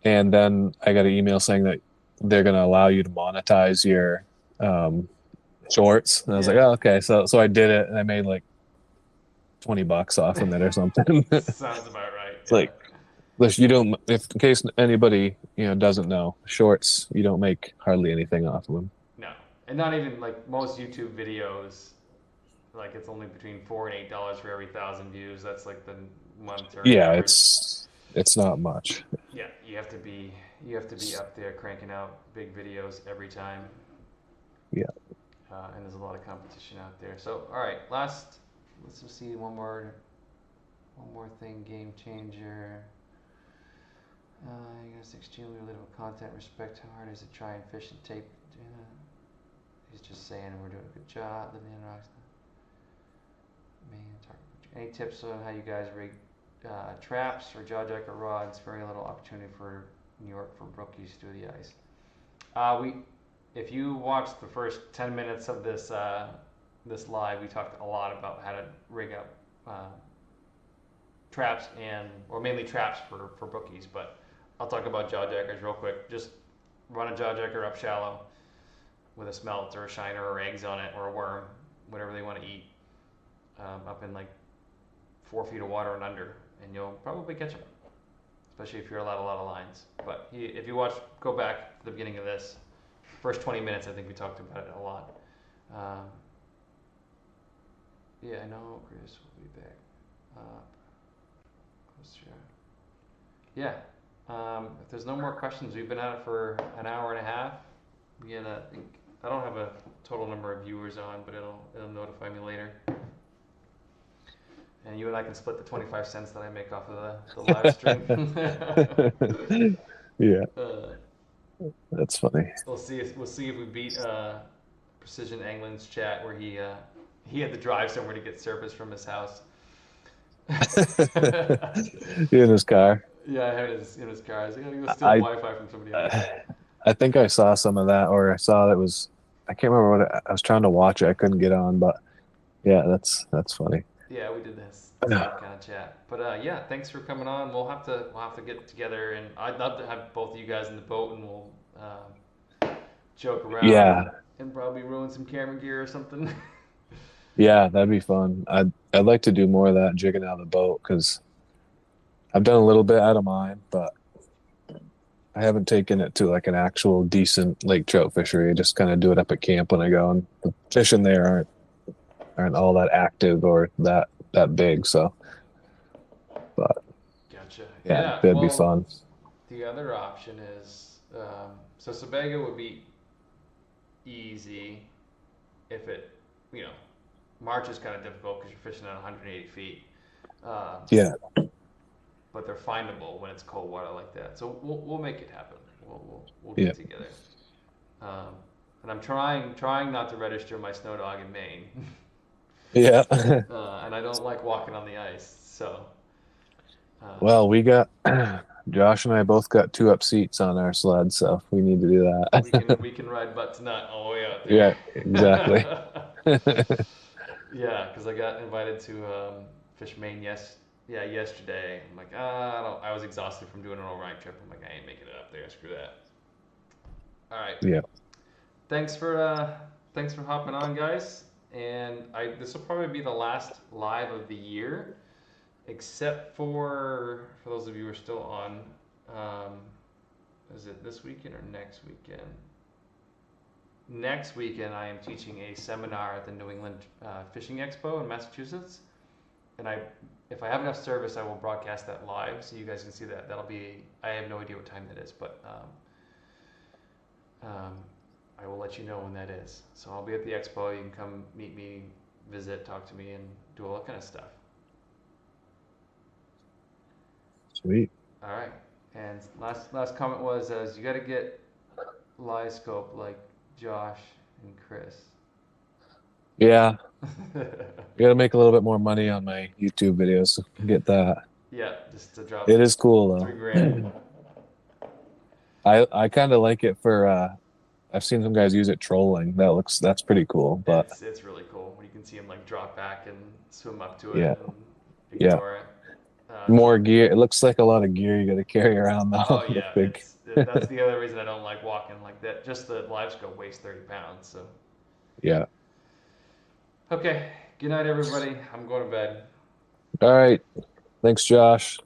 and then I got an email saying that they're gonna allow you to monetize your um shorts, and I was like, Yeah. oh, okay. So I did it, and I made like $20 off from it or something. Sounds about right, It's yeah. like, you don't, if in case anybody doesn't know, shorts, you don't make hardly anything off of them. No. And not even like most YouTube videos, like it's only between $4 and $8 for every 1,000 views. That's like the monetary Yeah, average. it's not much. Yeah, you have to be up there cranking out big videos every time, Yeah. and there's a lot of competition out there. So, all right, last, let's just see one more thing, game changer. You guys extremely little content. Respect. How hard is it? Try and fish and tape. He's just saying we're doing a good job. Living in rocks. Maine Trout. Any tips on how you guys rig traps or jaw jacker rods? Very little opportunity for New York for brookies through the ice. We, if you watch the first 10 minutes of this live, we talked a lot about how to rig up traps and or mainly traps for brookies. But I'll talk about jaw jackers real quick. Just run a jaw jacker up shallow with a smelt or a shiner or eggs on it or a worm, whatever they want to eat, up in like 4 feet of water and under, and you'll probably catch them, especially if you're allowed a lot of lines. But if you watch, go back to the beginning of this, first 20 minutes, I think we talked about it a lot. Um, yeah, I know Chris will be back. Close to yeah. If there's no more questions, we've been at it for an hour and a half. Again, I don't have a total number of viewers on, but it'll notify me later. And you and I can split the 25 cents that I make off of the live stream. Yeah, uh, that's funny. we'll see if we beat Precision Angling's chat where he had to drive somewhere to get service from his house. In his car. Yeah, I had it in his car. I was like, I gotta go steal I Wi-Fi from somebody else. I think I saw some of that, or I saw that was I can't remember I was trying to watch it. I couldn't get on, but yeah, that's funny. Yeah, we did this same kind of chat. But yeah, thanks for coming on. We'll have to get together, and I'd love to have both of you guys in the boat, and we'll joke around Yeah, and probably ruin some camera gear or something. yeah, that'd be fun. I'd like to do more of that jigging out of the boat because I've done a little bit out of mine, but I haven't taken it to like an actual decent lake trout fishery. I just kind of do it up at camp when I go, and the fish in there aren't all that active or that big. So, but Gotcha. yeah, Yeah. that'd be Well, fun. the other option is so Sebago would be easy if it, you know, March is kind of difficult because you're fishing at 180 feet. Um, Yeah, but they're findable when it's cold water like that. So we'll make it happen. We'll yeah, get together. Um, and I'm trying not to register my snow dog in Maine, yeah. and I don't like walking on the ice. So Well, we got Josh and I both got two up seats on our sled, so we need to do that. we can ride butt to nut all the way out Yeah, exactly. there. Yeah, because I got invited to fish Maine yesterday. I'm like, I don't. I was exhausted from doing an overnight trip. I'm like, I ain't making it up there. Screw that. All right. Yeah. Thanks for hopping on, guys. And this will probably be the last live of the year, except for those of you who are still on. Um, is it this weekend or next weekend? Next weekend, I am teaching a seminar at the New England Fishing Expo in Massachusetts, and if I have enough service, I will broadcast that live so you guys can see that. I have no idea what time that is, but I will let you know when that is. So I'll be at the expo. You can come meet me, visit, talk to me, and do all that kind of stuff. Sweet. All right. And last comment was, you got to get live scope like Josh and Chris. Yeah. We got to make a little bit more money on my YouTube videos to get that. Yeah, just to drop It is cool though. $3,000. I kind of like it for I've seen some guys use it trolling. That's pretty cool. But It's really cool when you can see them like drop back and swim up to it yeah, and yeah. ignore it. More gear. It looks like a lot of gear you got to carry around though. Oh The yeah, big. that's the other reason I don't like walking like that. Just the live scope weighs 30 pounds. So Yeah. okay, good night everybody. I'm going to bed. All right. Thanks, Josh.